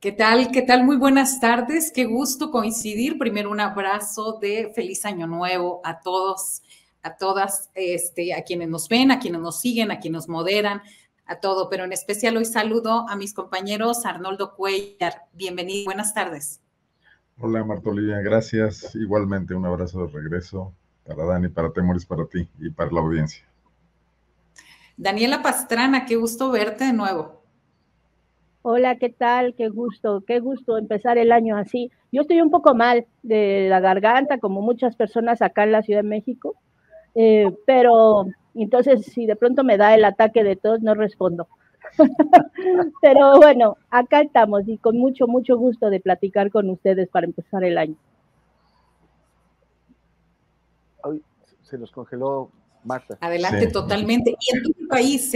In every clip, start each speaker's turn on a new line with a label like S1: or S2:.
S1: ¿Qué tal? ¿Qué tal? Muy buenas tardes. Qué gusto coincidir. Primero un abrazo de feliz año nuevo a todos, a todas, a quienes nos ven, a quienes nos siguen, a quienes nos moderan, a todo. Pero en especial hoy saludo a mis compañeros Arnoldo Cuellar. Bienvenido. Buenas tardes.
S2: Hola Marta Olivia, gracias. Igualmente un abrazo de regreso para Dani, para Temoris, para ti y para la audiencia.
S1: Daniela Pastrana, qué gusto verte de nuevo.
S3: Hola, ¿qué tal? Qué gusto empezar el año así. Yo estoy un poco mal de la garganta, como muchas personas acá en la Ciudad de México, pero entonces si de pronto me da el ataque de tos, no respondo. Pero bueno, acá estamos y con mucho, mucho gusto de platicar con ustedes para empezar el año.
S4: Hoy se nos congeló Marta.
S1: Adelante, sí. Totalmente. Y en tu país,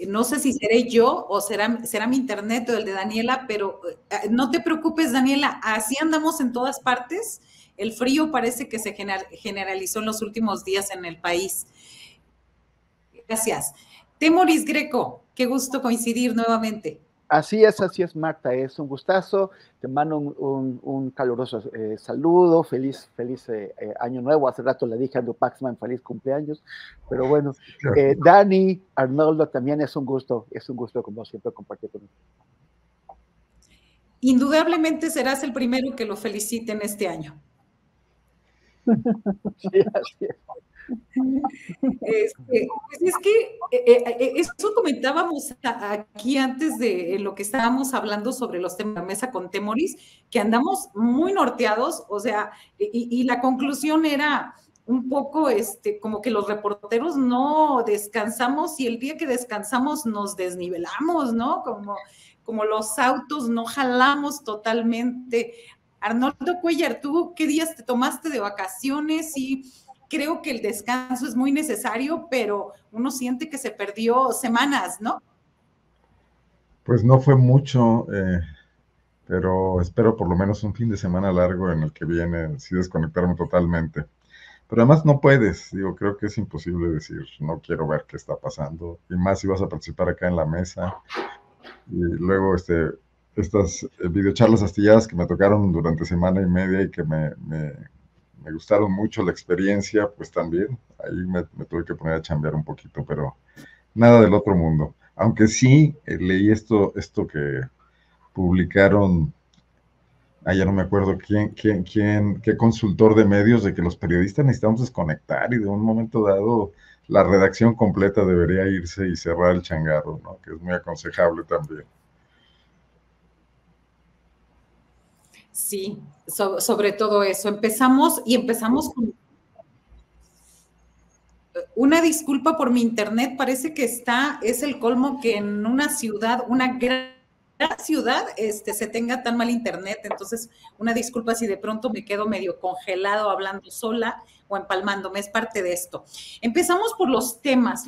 S1: no sé si seré yo o será mi internet o el de Daniela, pero no te preocupes, Daniela, así andamos en todas partes. El frío parece que se generalizó en los últimos días en el país. Gracias. Temoris Greco, qué gusto coincidir nuevamente.
S4: Así es, Marta, es un gustazo. Te mando un caluroso saludo, feliz año nuevo. Hace rato le dije a Andrew Paxman, feliz cumpleaños. Pero bueno, Dani, Arnoldo, también es un gusto como siempre compartir con ustedes.
S1: Indudablemente serás el primero que lo felicite en este año.
S4: Sí, así es.
S1: Pues es que eso comentábamos aquí antes de lo que estábamos hablando sobre los temas de la mesa con Temoris, que andamos muy norteados, o sea, y la conclusión era un poco como que los reporteros no descansamos y el día que descansamos nos desnivelamos, ¿no? Como los autos no jalamos totalmente. Arnoldo Cuellar, ¿tú qué días te tomaste de vacaciones? Y creo que el descanso es muy necesario, pero uno siente que se perdió semanas, ¿no?
S2: Pues no fue mucho, pero espero por lo menos un fin de semana largo en el que viene, sí desconectarme totalmente. Pero además no puedes, creo que es imposible decir, no quiero ver qué está pasando, y más si vas a participar acá en la mesa. Y luego estas videocharlas astilladas que me tocaron durante semana y media y que me gustaron mucho la experiencia, pues también ahí me tuve que poner a chambear un poquito, pero nada del otro mundo. Aunque sí leí esto que publicaron, ya no me acuerdo qué consultor de medios, de que los periodistas necesitamos desconectar y de un momento dado la redacción completa debería irse y cerrar el changarro, ¿no? Que es muy aconsejable también.
S1: Sí, sobre todo eso. Empezamos con una disculpa por mi internet, parece que es el colmo que en una ciudad, una gran ciudad, se tenga tan mal internet. Entonces, una disculpa si de pronto me quedo medio congelado hablando sola o empalmándome, es parte de esto. Empezamos por los temas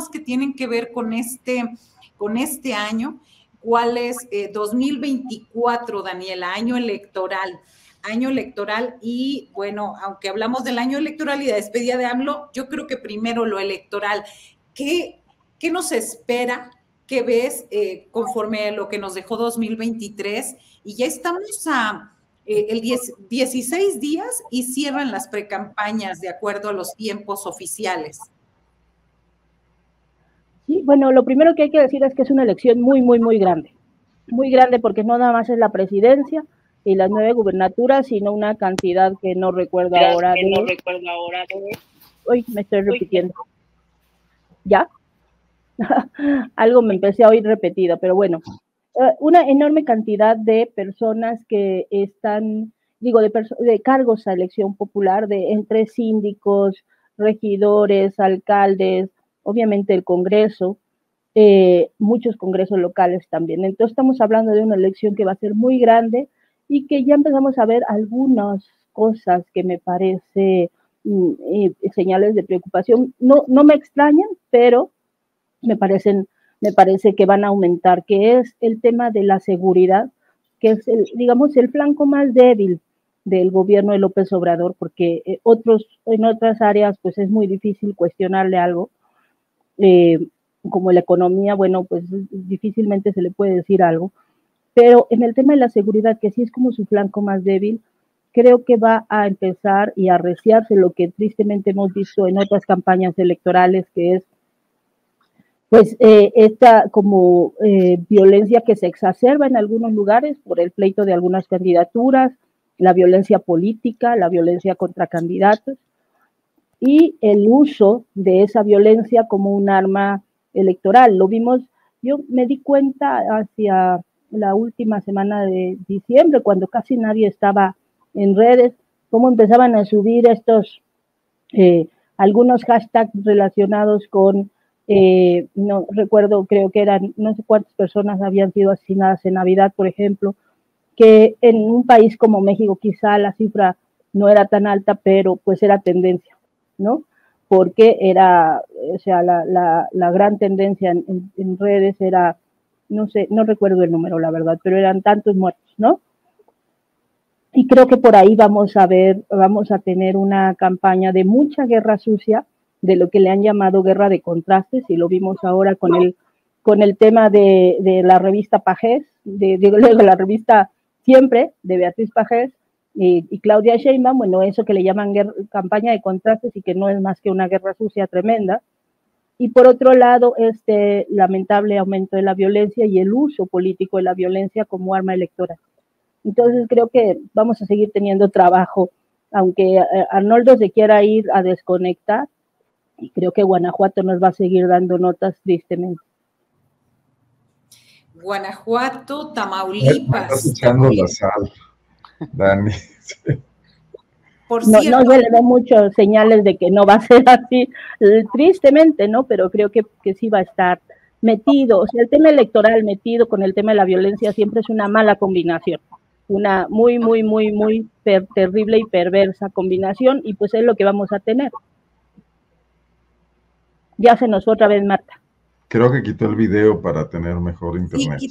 S1: que tienen que ver con este año. ¿Cuál es 2024, Daniela? Año electoral y bueno, aunque hablamos del año electoral y de despedida de AMLO, yo creo que primero lo electoral. ¿Qué nos espera? ¿Qué ves conforme a lo que nos dejó 2023? Y ya estamos a 16 días y cierran las precampañas de acuerdo a los tiempos oficiales.
S3: Sí, bueno, lo primero que hay que decir es que es una elección muy, muy, muy grande porque no nada más es la presidencia y las 9 gubernaturas, sino una cantidad que no recuerdo ahora. Uy, me estoy repitiendo. ¿Ya? Algo me empecé a oír repetido, pero bueno. Una enorme cantidad de personas que están, de cargos a elección popular, entre síndicos, regidores, alcaldes, obviamente el Congreso, muchos congresos locales también. Entonces estamos hablando de una elección que va a ser muy grande y que ya empezamos a ver algunas cosas que me parece señales de preocupación. No me extrañan, pero me parece que van a aumentar, que es el tema de la seguridad, que es el flanco más débil del gobierno de López Obrador, porque en otras áreas pues es muy difícil cuestionarle algo. como la economía, bueno, pues difícilmente se le puede decir algo, pero en el tema de la seguridad, que sí es como su flanco más débil, creo que va a empezar y a arreciarse lo que tristemente hemos visto en otras campañas electorales, que es pues esta como violencia que se exacerba en algunos lugares por el pleito de algunas candidaturas, la violencia política, la violencia contra candidatos y el uso de esa violencia como un arma electoral. Lo vimos, yo me di cuenta hacia la última semana de diciembre, cuando casi nadie estaba en redes, cómo empezaban a subir estos, algunos hashtags relacionados con no recuerdo, creo que eran no sé cuántas personas habían sido asesinadas en Navidad, por ejemplo, que en un país como México quizá la cifra no era tan alta, pero pues era tendencia, ¿no? Porque era, o sea, la gran tendencia en redes era, no sé, no recuerdo el número, la verdad, pero eran tantos muertos, ¿no? Y creo que por ahí vamos a tener una campaña de mucha guerra sucia, de lo que le han llamado guerra de contrastes, y lo vimos ahora con el tema de la revista Pajés, de la revista Siempre, de Beatriz Pajés y Claudia Sheinbaum, bueno, eso que le llaman campaña de contrastes y que no es más que una guerra sucia tremenda. Y por otro lado, este lamentable aumento de la violencia y el uso político de la violencia como arma electoral. Entonces creo que vamos a seguir teniendo trabajo, aunque Arnoldo se quiera ir a desconectar, y creo que Guanajuato nos va a seguir dando notas tristemente.
S1: Guanajuato, Tamaulipas.
S2: Estás echando la sal, Dani. Sí.
S3: Por no, cierto, no se le ven muchos señales de que no va a ser así, tristemente, ¿no? Pero creo que sí va a estar metido. O sea, el tema electoral metido con el tema de la violencia siempre es una mala combinación. Una muy terrible y perversa combinación, y pues es lo que vamos a tener. Ya se nos fue otra vez Marta.
S2: Creo que quitó el video para tener mejor internet.
S1: Sí,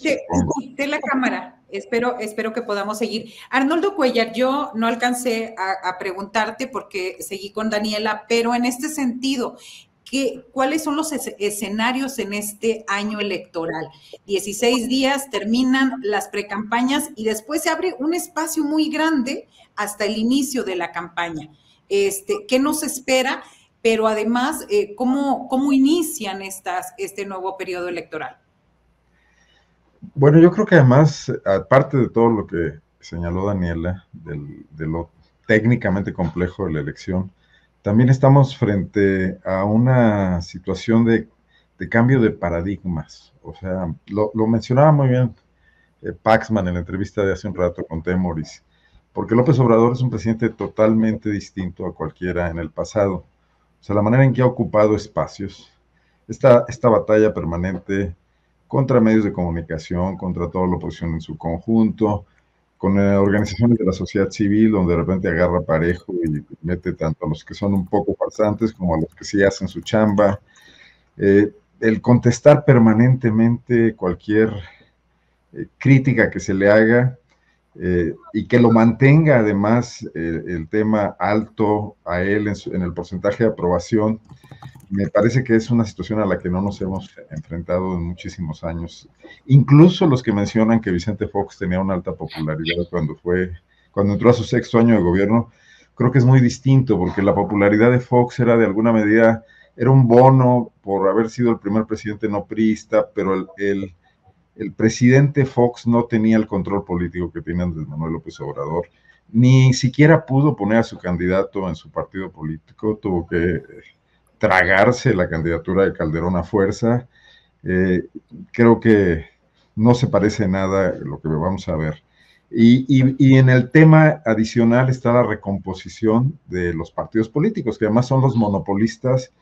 S1: quité la cámara. Espero que podamos seguir. Arnoldo Cuellar, yo no alcancé a preguntarte porque seguí con Daniela, pero en este sentido, ¿cuáles son los escenarios en este año electoral? 16 días, terminan las precampañas y después se abre un espacio muy grande hasta el inicio de la campaña. ¿Qué nos espera? Pero además, ¿cómo inician este nuevo periodo electoral?
S2: Bueno, yo creo que además, aparte de todo lo que señaló Daniela, de lo técnicamente complejo de la elección, también estamos frente a una situación de cambio de paradigmas. O sea, lo mencionaba muy bien Paxman en la entrevista de hace un rato con Temoris, porque López Obrador es un presidente totalmente distinto a cualquiera en el pasado. O sea, la manera en que ha ocupado espacios, esta batalla permanente contra medios de comunicación, contra toda la oposición en su conjunto, con organizaciones de la sociedad civil, donde de repente agarra parejo y mete tanto a los que son un poco farsantes como a los que sí hacen su chamba. El contestar permanentemente cualquier crítica que se le haga, y que lo mantenga además el tema alto a él en el porcentaje de aprobación, me parece que es una situación a la que no nos hemos enfrentado en muchísimos años. Incluso los que mencionan que Vicente Fox tenía una alta popularidad cuando entró a su 6º año de gobierno, creo que es muy distinto, porque la popularidad de Fox era de alguna medida, era un bono por haber sido el primer presidente no priista, pero el presidente Fox no tenía el control político que tiene Andrés Manuel López Obrador, ni siquiera pudo poner a su candidato en su partido político, tuvo que tragarse la candidatura de Calderón a fuerza. Creo que no se parece nada a lo que vamos a ver. Y en el tema adicional está la recomposición de los partidos políticos, que además son los monopolistas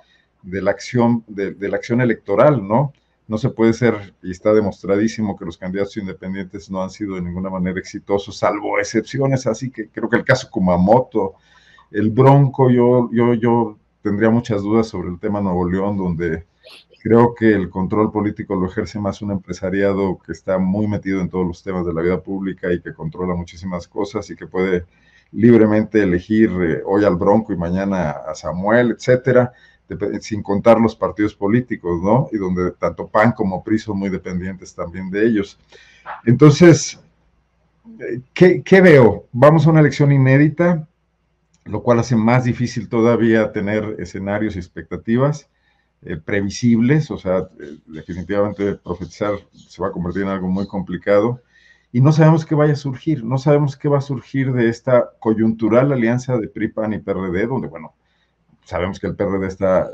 S2: de la acción electoral, ¿no? No se puede ser, y está demostradísimo que los candidatos independientes no han sido de ninguna manera exitosos, salvo excepciones, así que creo que el caso Kumamoto, el Bronco, yo tendría muchas dudas sobre el tema Nuevo León, donde creo que el control político lo ejerce más un empresariado que está muy metido en todos los temas de la vida pública y que controla muchísimas cosas y que puede libremente elegir hoy al Bronco y mañana a Samuel, etcétera. sin contar los partidos políticos, ¿no? Y donde tanto PAN como PRI son muy dependientes también de ellos. Entonces, ¿qué veo? Vamos a una elección inédita, lo cual hace más difícil todavía tener escenarios y expectativas previsibles, o sea, definitivamente profetizar se va a convertir en algo muy complicado, y no sabemos qué vaya a surgir, no sabemos qué va a surgir de esta coyuntural alianza de PRI, PAN y PRD, donde, bueno, sabemos que el PRD está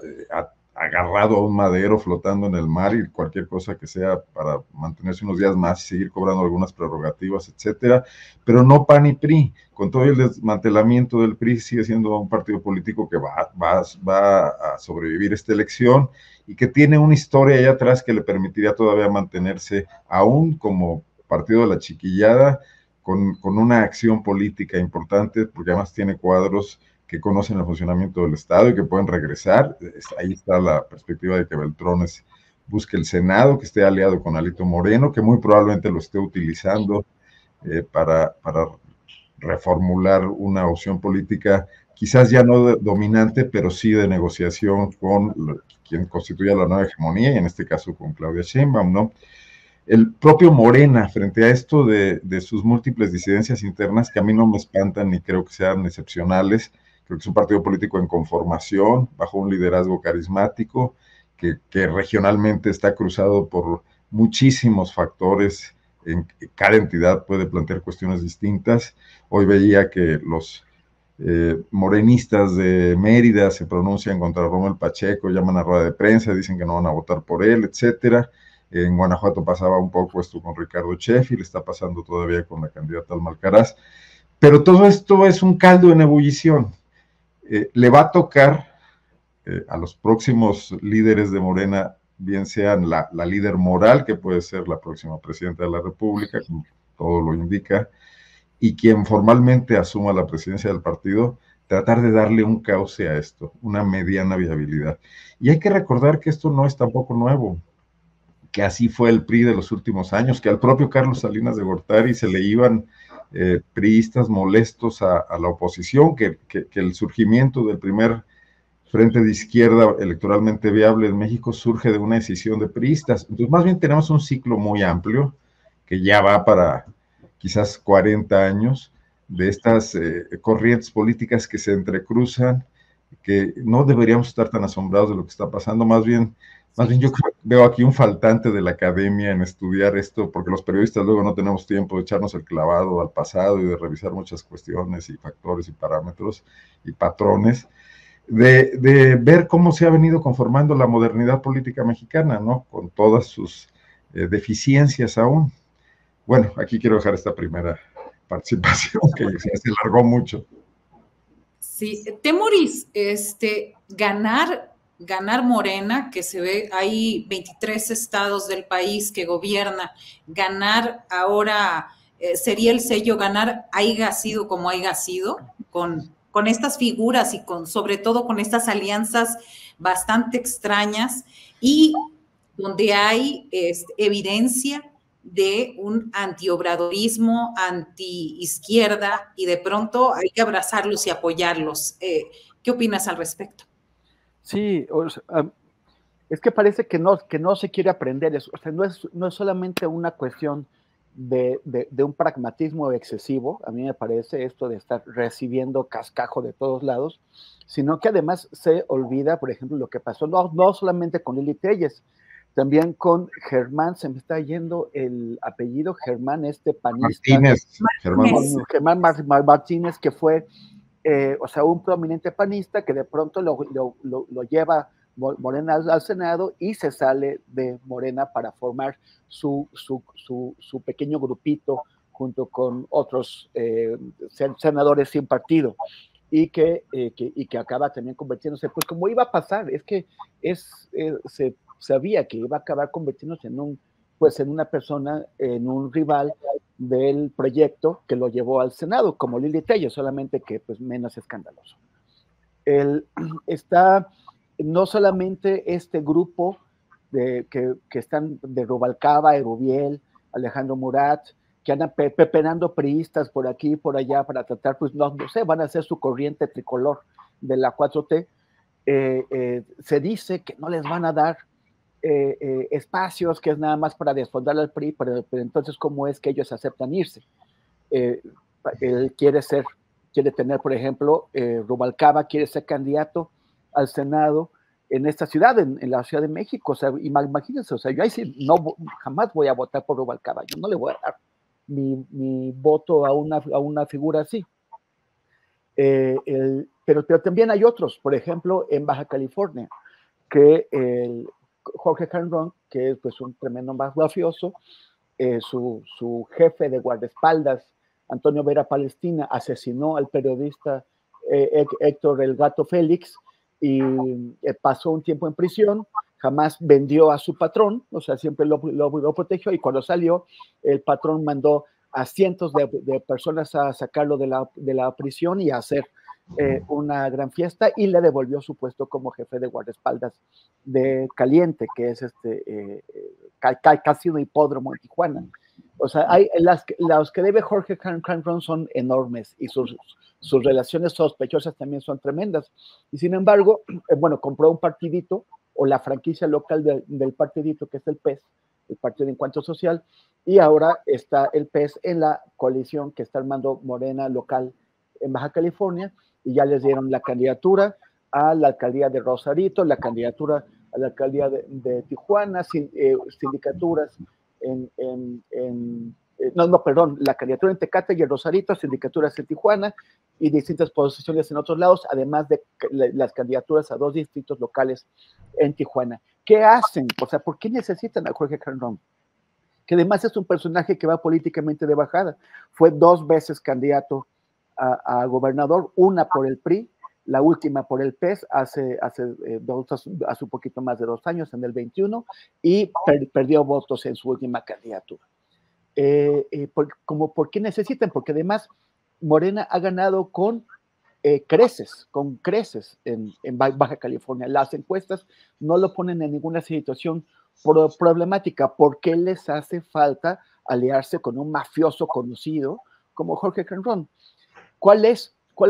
S2: agarrado a un madero flotando en el mar y cualquier cosa que sea para mantenerse unos días más y seguir cobrando algunas prerrogativas, etcétera, pero no PAN y PRI. Con todo el desmantelamiento del PRI sigue siendo un partido político que va a sobrevivir esta elección y que tiene una historia ahí atrás que le permitiría todavía mantenerse aún como partido de la chiquillada con una acción política importante, porque además tiene cuadros que conocen el funcionamiento del Estado y que pueden regresar. Ahí está la perspectiva de que Beltrones busque el Senado, que esté aliado con Alito Moreno, que muy probablemente lo esté utilizando para reformular una opción política, quizás ya no dominante, pero sí de negociación con quien constituya la nueva hegemonía, y en este caso con Claudia Sheinbaum, ¿no? El propio Morena, frente a esto de sus múltiples disidencias internas, que a mí no me espantan ni creo que sean excepcionales, creo que es un partido político en conformación, bajo un liderazgo carismático, que regionalmente está cruzado por muchísimos factores, en cada entidad puede plantear cuestiones distintas. Hoy veía que los morenistas de Mérida se pronuncian contra Rómulo Pacheco, llaman a rueda de prensa, dicen que no van a votar por él, etcétera. En Guanajuato pasaba un poco esto con Ricardo Sheffield, está pasando todavía con la candidata Alma Alcaraz, pero todo esto es un caldo en ebullición. Le va a tocar a los próximos líderes de Morena, bien sean la líder moral, que puede ser la próxima presidenta de la República, como todo lo indica, y quien formalmente asuma la presidencia del partido, tratar de darle un cauce a esto, una mediana viabilidad. Y hay que recordar que esto no es tampoco nuevo, que así fue el PRI de los últimos años, que al propio Carlos Salinas de Gortari se le iban priistas molestos a la oposición, que el surgimiento del primer frente de izquierda electoralmente viable en México surge de una decisión de priistas. Entonces, más bien tenemos un ciclo muy amplio, que ya va para quizás 40 años, de estas corrientes políticas que se entrecruzan, que no deberíamos estar tan asombrados de lo que está pasando, más bien yo veo aquí un faltante de la academia en estudiar esto, porque los periodistas luego no tenemos tiempo de echarnos el clavado al pasado y de revisar muchas cuestiones y factores y parámetros y patrones, de ver cómo se ha venido conformando la modernidad política mexicana, ¿no? Con todas sus deficiencias aún. Bueno, aquí quiero dejar esta primera participación, que se alargó mucho.
S1: Sí, Temoris, ganar Morena, que se ve, hay 23 estados del país que gobierna, ganar ahora sería el sello, ganar haya sido como haya sido, con estas figuras y sobre todo con estas alianzas bastante extrañas y donde hay evidencia de un antiobradorismo, anti-izquierda, y de pronto hay que abrazarlos y apoyarlos. ¿Qué opinas al respecto?
S4: Sí, es que parece que no se quiere aprender eso. O sea, no es solamente una cuestión de un pragmatismo excesivo, a mí me parece esto de estar recibiendo cascajo de todos lados, sino que además se olvida, por ejemplo, lo que pasó no solamente con Lili Telles, también con Germán, se me está yendo el apellido, Germán, panista. Germán Martínez, que fue, o sea, un prominente panista que de pronto lo lleva Morena al Senado y se sale de Morena para formar su pequeño grupito junto con otros senadores sin partido. Y que acaba también convirtiéndose, pues como iba a pasar, es que se sabía que iba a acabar convirtiéndose en una persona, en un rival del proyecto que lo llevó al Senado, como Lili Telles, solamente que pues menos escandaloso. Está no solamente este grupo que están de Rubalcaba, Erubiel, Alejandro Murat, que andan pepenando priistas por aquí y por allá para tratar, pues no sé, van a hacer su corriente tricolor de la 4T. se dice que no les van a dar espacios, que es nada más para desfondar al PRI, pero entonces, ¿cómo es que ellos aceptan irse? Él quiere tener, por ejemplo, Rubalcaba quiere ser candidato al Senado en esta ciudad, en la Ciudad de México. O sea, imagínense, o sea, yo ahí sí jamás voy a votar por Rubalcaba, yo no le voy a dar mi voto a una figura así. Pero también hay otros, por ejemplo, en Baja California, que Jorge Canron, que es pues un tremendo mafioso, su jefe de guardaespaldas, Antonio Vera Palestina, asesinó al periodista Héctor El Gato Félix y pasó un tiempo en prisión, jamás vendió a su patrón, o sea, siempre lo protegió, y cuando salió, el patrón mandó a cientos de personas a sacarlo de la prisión y a hacer una gran fiesta, y le devolvió su puesto como jefe de guardaespaldas de Caliente, que es casi un hipódromo en Tijuana. O sea, las que debe Jorge Canron son enormes, y sus relaciones sospechosas también son tremendas. Y sin embargo, bueno, compró un partidito, o la franquicia local del partidito, que es el PES, el Partido de Encuentro Social, y ahora está el PES en la coalición que está armando Morena local en Baja California, y ya les dieron la candidatura a la alcaldía de Rosarito, la candidatura a la alcaldía de Tijuana, sindicaturas la candidatura en Tecate y en Rosarito, sindicaturas en Tijuana y distintas posiciones en otros lados, además de las candidaturas a 2 distritos locales en Tijuana. ¿Qué hacen? O sea, ¿por qué necesitan a Jorge Canron? Que además es un personaje que va políticamente de bajada. Fue 2 veces candidato a gobernador, una por el PRI, la última por el PES hace un poquito más de 2 años, en el 21, y perdió votos en su última candidatura. ¿Por qué necesitan? Porque además Morena ha ganado con creces en Baja California. Las encuestas no lo ponen en ninguna situación problemática. ¿Por qué les hace falta aliarse con un mafioso conocido como Jorge Canron? ¿Cuál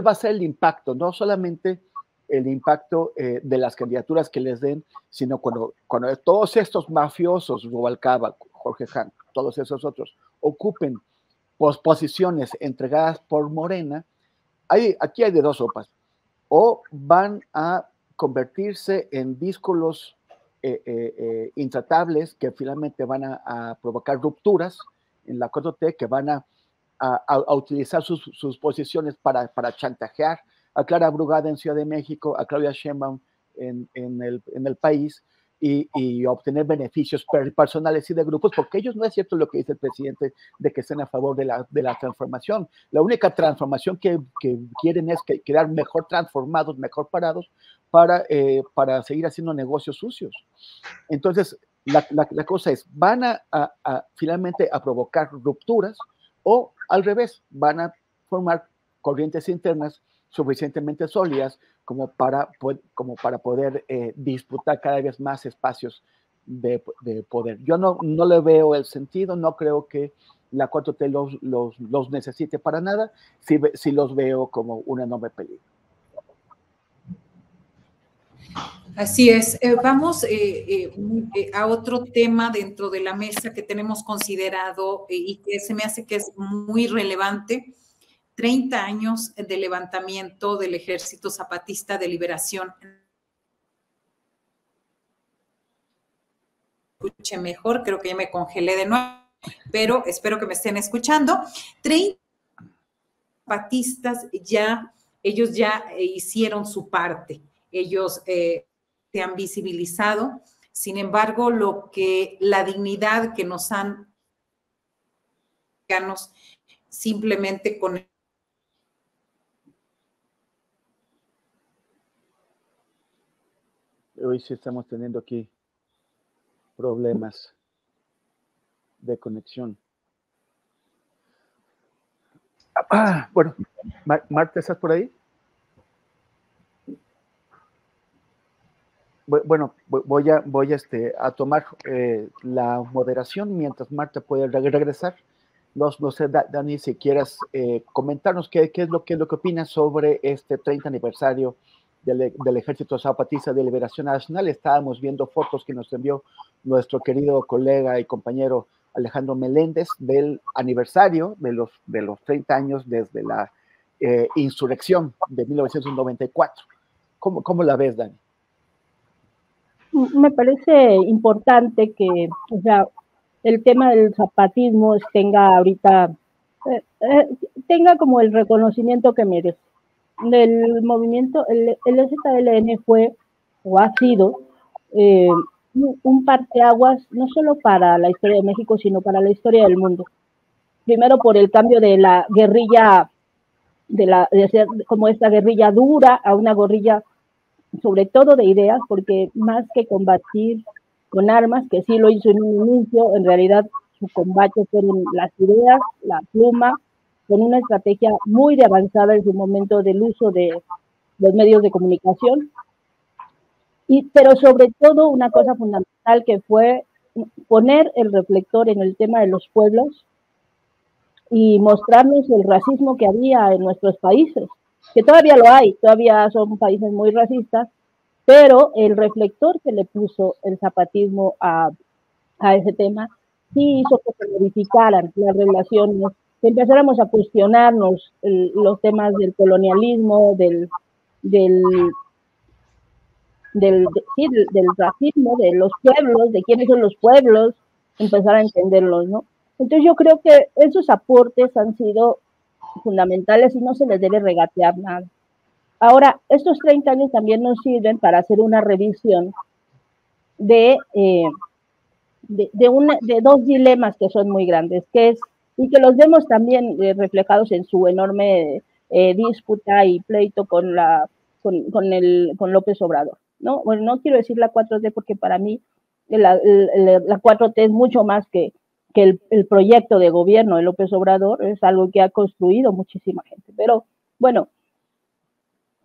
S4: va a ser el impacto? No solamente el impacto de las candidaturas que les den, sino cuando todos estos mafiosos, Rubalcaba, Jorge Han, todos esos otros, ocupen posiciones entregadas por Morena, aquí hay de 2 sopas. O van a convertirse en díscolos intratables que finalmente van a provocar rupturas en la 4T, que van a utilizar sus posiciones para chantajear a Clara Brugada en Ciudad de México, a Claudia Sheinbaum en el país, y obtener beneficios personales y de grupos, porque ellos no es cierto lo que dice el presidente de que estén a favor de la transformación. La única transformación que quieren es quedar mejor transformados, mejor parados, para seguir haciendo negocios sucios. Entonces, la cosa es, ¿van finalmente a provocar rupturas, o al revés, van a formar corrientes internas suficientemente sólidas como para poder disputar cada vez más espacios de poder? Yo no le veo el sentido, no creo que la 4T los necesite para nada, sí los veo como un enorme peligro.
S1: Así es. Vamos a otro tema dentro de la mesa que tenemos considerado y que se me hace que es muy relevante. 30 años de levantamiento del Ejército Zapatista de Liberación. Escuche mejor, creo que ya me congelé de nuevo, pero espero que me estén escuchando. 30 zapatistas ellos ya hicieron su parte. Ellos se han visibilizado. Sin embargo, la dignidad que nos han simplemente con
S4: hoy sí estamos teniendo aquí problemas de conexión. Bueno, Marta, ¿estás por ahí? Bueno, voy a tomar la moderación mientras Marta puede regresar. No sé, Dani, si quieras comentarnos qué es lo que opinas sobre este 30 aniversario del Ejército Zapatista de Liberación Nacional. Estábamos viendo fotos que nos envió nuestro querido colega y compañero Alejandro Meléndez del aniversario de los 30 años desde la insurrección de 1994. ¿Cómo la ves, Dani?
S3: Me parece importante que, o sea, el tema del zapatismo tenga ahorita, tenga como el reconocimiento que merece. El movimiento, el EZLN fue o ha sido un parteaguas no solo para la historia de México, sino para la historia del mundo. Primero por el cambio de la guerrilla, de ser como esta guerrilla dura a una guerrilla sobre todo de ideas, porque más que combatir con armas, que sí lo hizo en un inicio, en realidad su combate fueron las ideas, la pluma, con una estrategia muy de avanzada en su momento del uso de los medios de comunicación, pero sobre todo una cosa fundamental que fue poner el reflector en el tema de los pueblos y mostrarnos el racismo que había en nuestros países, que todavía lo hay, todavía son países muy racistas, pero el reflector que le puso el zapatismo a ese tema sí hizo que se modificaran las relaciones, que empezáramos a cuestionarnos los temas del colonialismo, del racismo, de los pueblos, de quiénes son los pueblos, empezar a entenderlos, ¿no? Entonces yo creo que esos aportes han sido fundamentales y no se les debe regatear nada. Ahora, estos 30 años también nos sirven para hacer una revisión de dos dilemas que son muy grandes, que es, y que los vemos también reflejados en su enorme disputa y pleito con López Obrador, ¿no? Bueno, no quiero decir la 4T porque para mí la 4T es mucho más que el proyecto de gobierno de López Obrador, es algo que ha construido muchísima gente. Pero bueno,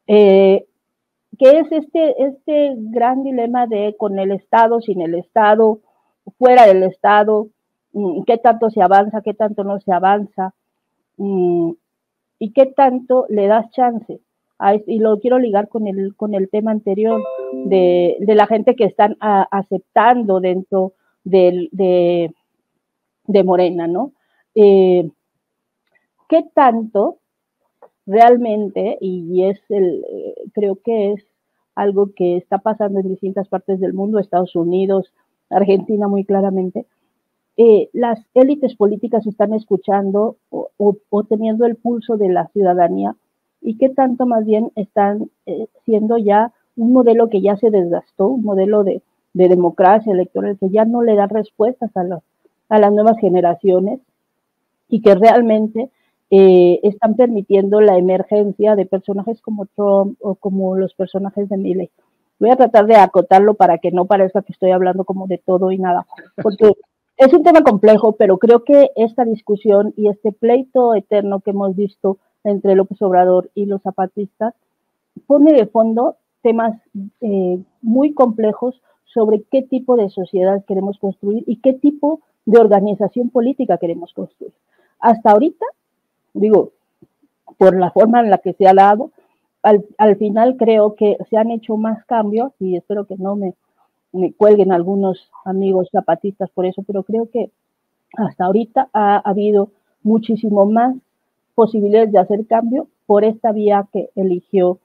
S3: ¿qué es este gran dilema de con el Estado, sin el Estado, fuera del Estado? ¿Qué tanto se avanza, qué tanto no se avanza? ¿Y qué tanto le das chance? Y lo quiero ligar con el tema anterior de la gente que están aceptando dentro de Morena, ¿no? ¿Qué tanto realmente, y creo que es algo que está pasando en distintas partes del mundo, Estados Unidos, Argentina muy claramente, las élites políticas están escuchando o teniendo el pulso de la ciudadanía, y qué tanto más bien están siendo ya un modelo que ya se desgastó, un modelo de democracia electoral que ya no le da respuestas a las nuevas generaciones, y que realmente están permitiendo la emergencia de personajes como Trump o como los personajes de Milei. Voy a tratar de acotarlo para que no parezca que estoy hablando como de todo y nada, porque es un tema complejo, pero creo que esta discusión y este pleito eterno que hemos visto entre López Obrador y los zapatistas pone de fondo temas muy complejos sobre qué tipo de sociedad queremos construir y qué tipo de organización política queremos construir. Hasta ahorita, digo, por la forma en la que se ha dado, al final creo que se han hecho más cambios, y espero que no me cuelguen algunos amigos zapatistas por eso, pero creo que hasta ahorita ha habido muchísimo más posibilidades de hacer cambio por esta vía que eligió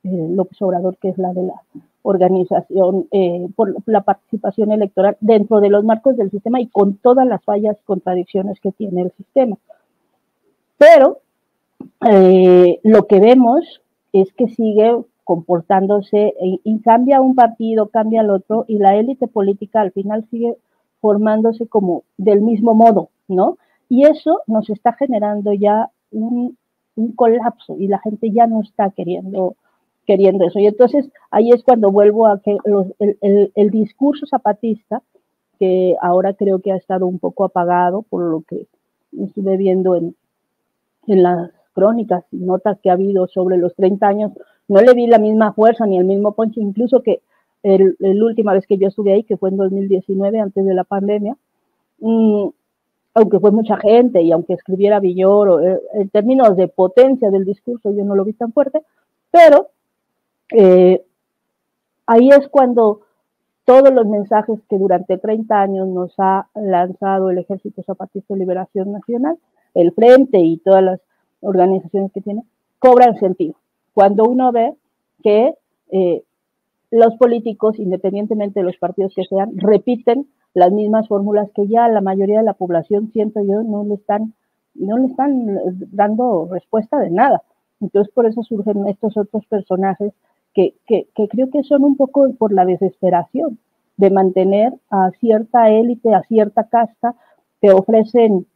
S3: López Obrador, que es la de la organización, por la participación electoral dentro de los marcos del sistema y con todas las fallas y contradicciones que tiene el sistema. Pero lo que vemos es que sigue comportándose y cambia un partido, cambia el otro, y la élite política al final sigue formándose como del mismo modo, ¿no? Y eso nos está generando ya un colapso, y la gente ya no está queriendo eso. Y entonces ahí es cuando vuelvo a que el discurso zapatista, que ahora creo que ha estado un poco apagado por lo que estuve viendo en las crónicas y notas que ha habido sobre los 30 años, no le vi la misma fuerza ni el mismo punch, incluso que la última vez que yo estuve ahí, que fue en 2019, antes de la pandemia, aunque fue mucha gente y aunque escribiera Villoro, en términos de potencia del discurso yo no lo vi tan fuerte, pero Ahí es cuando todos los mensajes que durante 30 años nos ha lanzado el Ejército Zapatista de Liberación Nacional, el Frente y todas las organizaciones que tiene, cobran sentido. Cuando uno ve que los políticos, independientemente de los partidos que sean, repiten las mismas fórmulas que ya la mayoría de la población, siento yo, no le están dando respuesta de nada. Entonces, por eso surgen estos otros personajes que creo que son un poco por la desesperación de mantener a cierta élite, a cierta casta, te ofrecen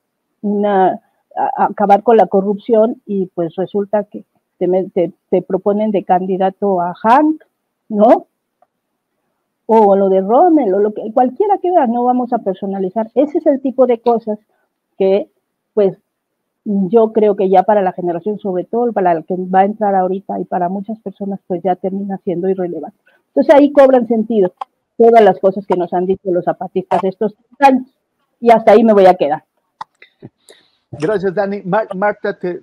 S3: acabar con la corrupción y pues resulta que te proponen de candidato a Hank, ¿no? O lo de Rommel, o cualquiera que vea, no vamos a personalizar. Ese es el tipo de cosas que, pues, yo creo que ya para la generación, sobre todo para el que va a entrar ahorita y para muchas personas, pues ya termina siendo irrelevante. Entonces ahí cobran sentido todas las cosas que nos han dicho los zapatistas estos años, y hasta ahí me voy a quedar.
S4: Gracias, Dani. Marta, te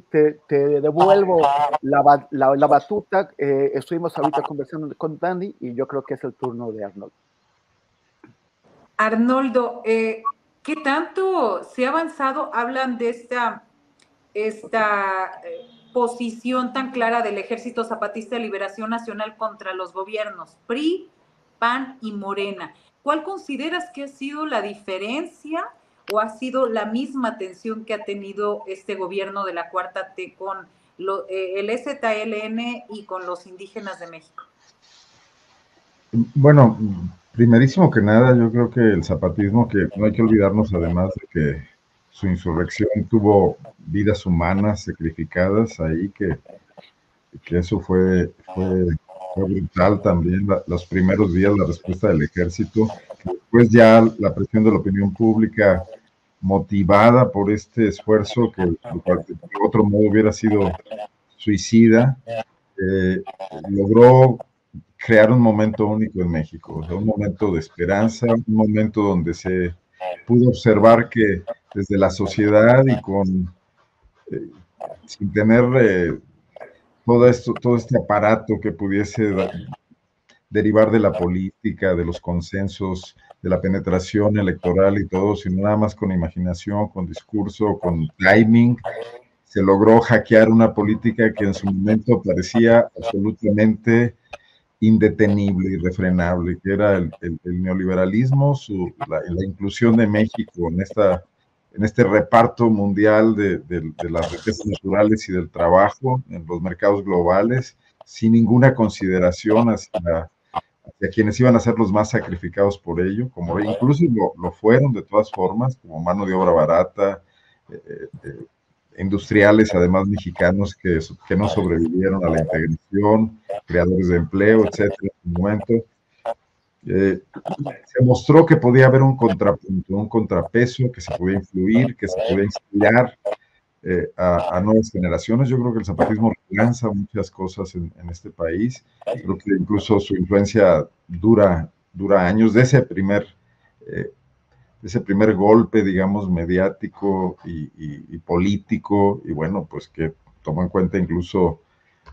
S4: devuelvo la batuta. Estuvimos ahorita conversando con Dani y yo creo que es el turno de Arnoldo.
S1: Arnoldo, ¿qué tanto se ha avanzado? Hablan de esta posición tan clara del Ejército Zapatista de Liberación Nacional contra los gobiernos PRI, PAN y Morena. ¿Cuál consideras que ha sido la diferencia o ha sido la misma tensión que ha tenido este gobierno de la Cuarta T con el EZLN y con los indígenas de México?
S2: Bueno, primerísimo que nada, yo creo que el zapatismo, que no hay que olvidarnos además de que su insurrección tuvo vidas humanas sacrificadas ahí, que eso fue brutal también, los primeros días, la respuesta del ejército, después ya la presión de la opinión pública motivada por este esfuerzo que de otro modo hubiera sido suicida, logró crear un momento único en México, o sea, un momento de esperanza, un momento donde se pudo observar que desde la sociedad y sin tener todo este aparato que pudiese derivar de la política, de los consensos, de la penetración electoral y todo, sino nada más con imaginación, con discurso, con timing, se logró hackear una política que en su momento parecía absolutamente indetenible, irrefrenable, que era el neoliberalismo, la inclusión de México en este reparto mundial de las riquezas naturales y del trabajo en los mercados globales, sin ninguna consideración hacia quienes iban a ser los más sacrificados por ello, como incluso lo fueron de todas formas, como mano de obra barata, industriales, además mexicanos que no sobrevivieron a la integración, creadores de empleo, etcétera, en su momento. Se mostró que podía haber un contrapunto, un contrapeso, que se podía influir, que se podía inspirar a nuevas generaciones. Yo creo que el zapatismo lanza muchas cosas en este país. Creo que incluso su influencia dura años de ese primer golpe, digamos, mediático y político, y bueno, pues que tomó en cuenta incluso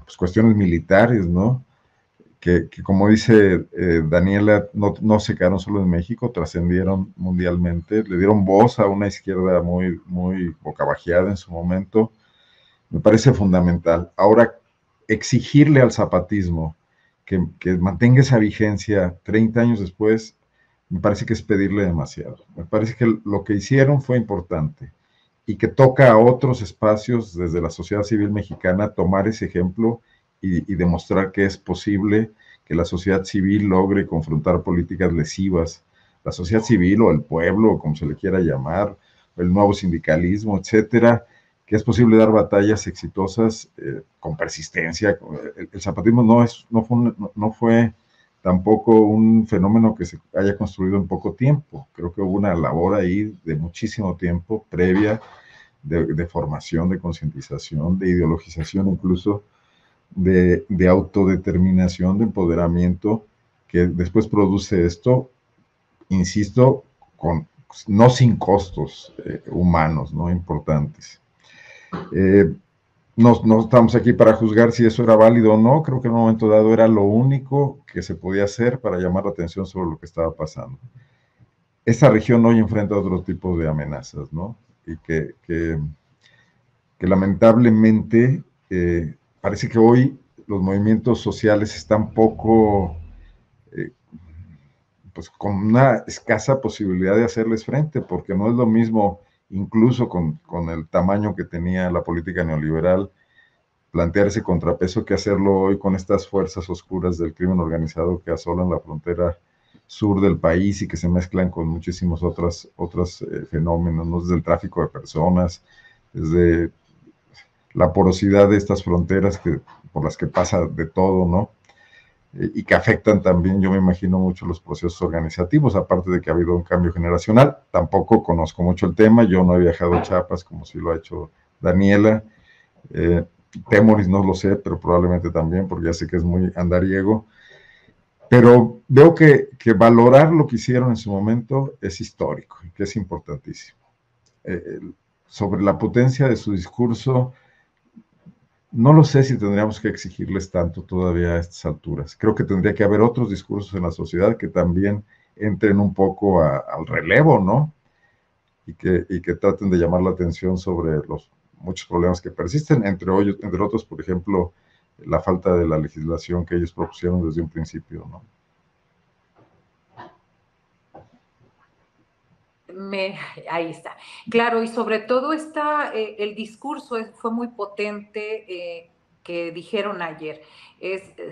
S2: pues, cuestiones militares, ¿no? Que como dice Daniela, no se quedaron solo en México, trascendieron mundialmente, le dieron voz a una izquierda muy, muy bocabajeada en su momento. Me parece fundamental. Ahora, exigirle al zapatismo que mantenga esa vigencia 30 años después, me parece que es pedirle demasiado. Me parece que lo que hicieron fue importante y que toca a otros espacios desde la sociedad civil mexicana tomar ese ejemplo y demostrar que es posible que la sociedad civil logre confrontar políticas lesivas. La sociedad civil o el pueblo, como se le quiera llamar, el nuevo sindicalismo, etcétera, que es posible dar batallas exitosas con persistencia. El zapatismo no fue tampoco un fenómeno que se haya construido en poco tiempo. Creo que hubo una labor ahí de muchísimo tiempo previa de formación, de concientización, de ideologización, incluso de autodeterminación, de empoderamiento, que después produce esto, insisto, no sin costos humanos, ¿no? Importantes. no estamos aquí para juzgar si eso era válido o no, creo que en un momento dado era lo único que se podía hacer para llamar la atención sobre lo que estaba pasando. Esta región hoy enfrenta otro tipo de amenazas, ¿no? Y que lamentablemente parece que hoy los movimientos sociales están poco, pues con una escasa posibilidad de hacerles frente, porque no es lo mismo, incluso con el tamaño que tenía la política neoliberal, plantear ese contrapeso que hacerlo hoy con estas fuerzas oscuras del crimen organizado que asolan la frontera sur del país y que se mezclan con muchísimos otros fenómenos, ¿no? Desde el tráfico de personas, desde la porosidad de estas fronteras por las que pasa de todo, ¿no? Y que afectan también, yo me imagino, mucho los procesos organizativos, aparte de que ha habido un cambio generacional. Tampoco conozco mucho el tema, yo no he viajado a Chiapas como sí lo ha hecho Daniela. Temoris no lo sé, pero probablemente también, porque ya sé que es muy andariego. Pero veo que valorar lo que hicieron en su momento es histórico, que es importantísimo. Sobre la potencia de su discurso, no lo sé si tendríamos que exigirles tanto todavía a estas alturas. Creo que tendría que haber otros discursos en la sociedad que también entren un poco al relevo, ¿no? Y que traten de llamar la atención sobre los muchos problemas que persisten, entre otros, por ejemplo, la falta de la legislación que ellos propusieron desde un principio, ¿no?
S1: Ahí está. Claro, y sobre todo el discurso fue muy potente que dijeron ayer.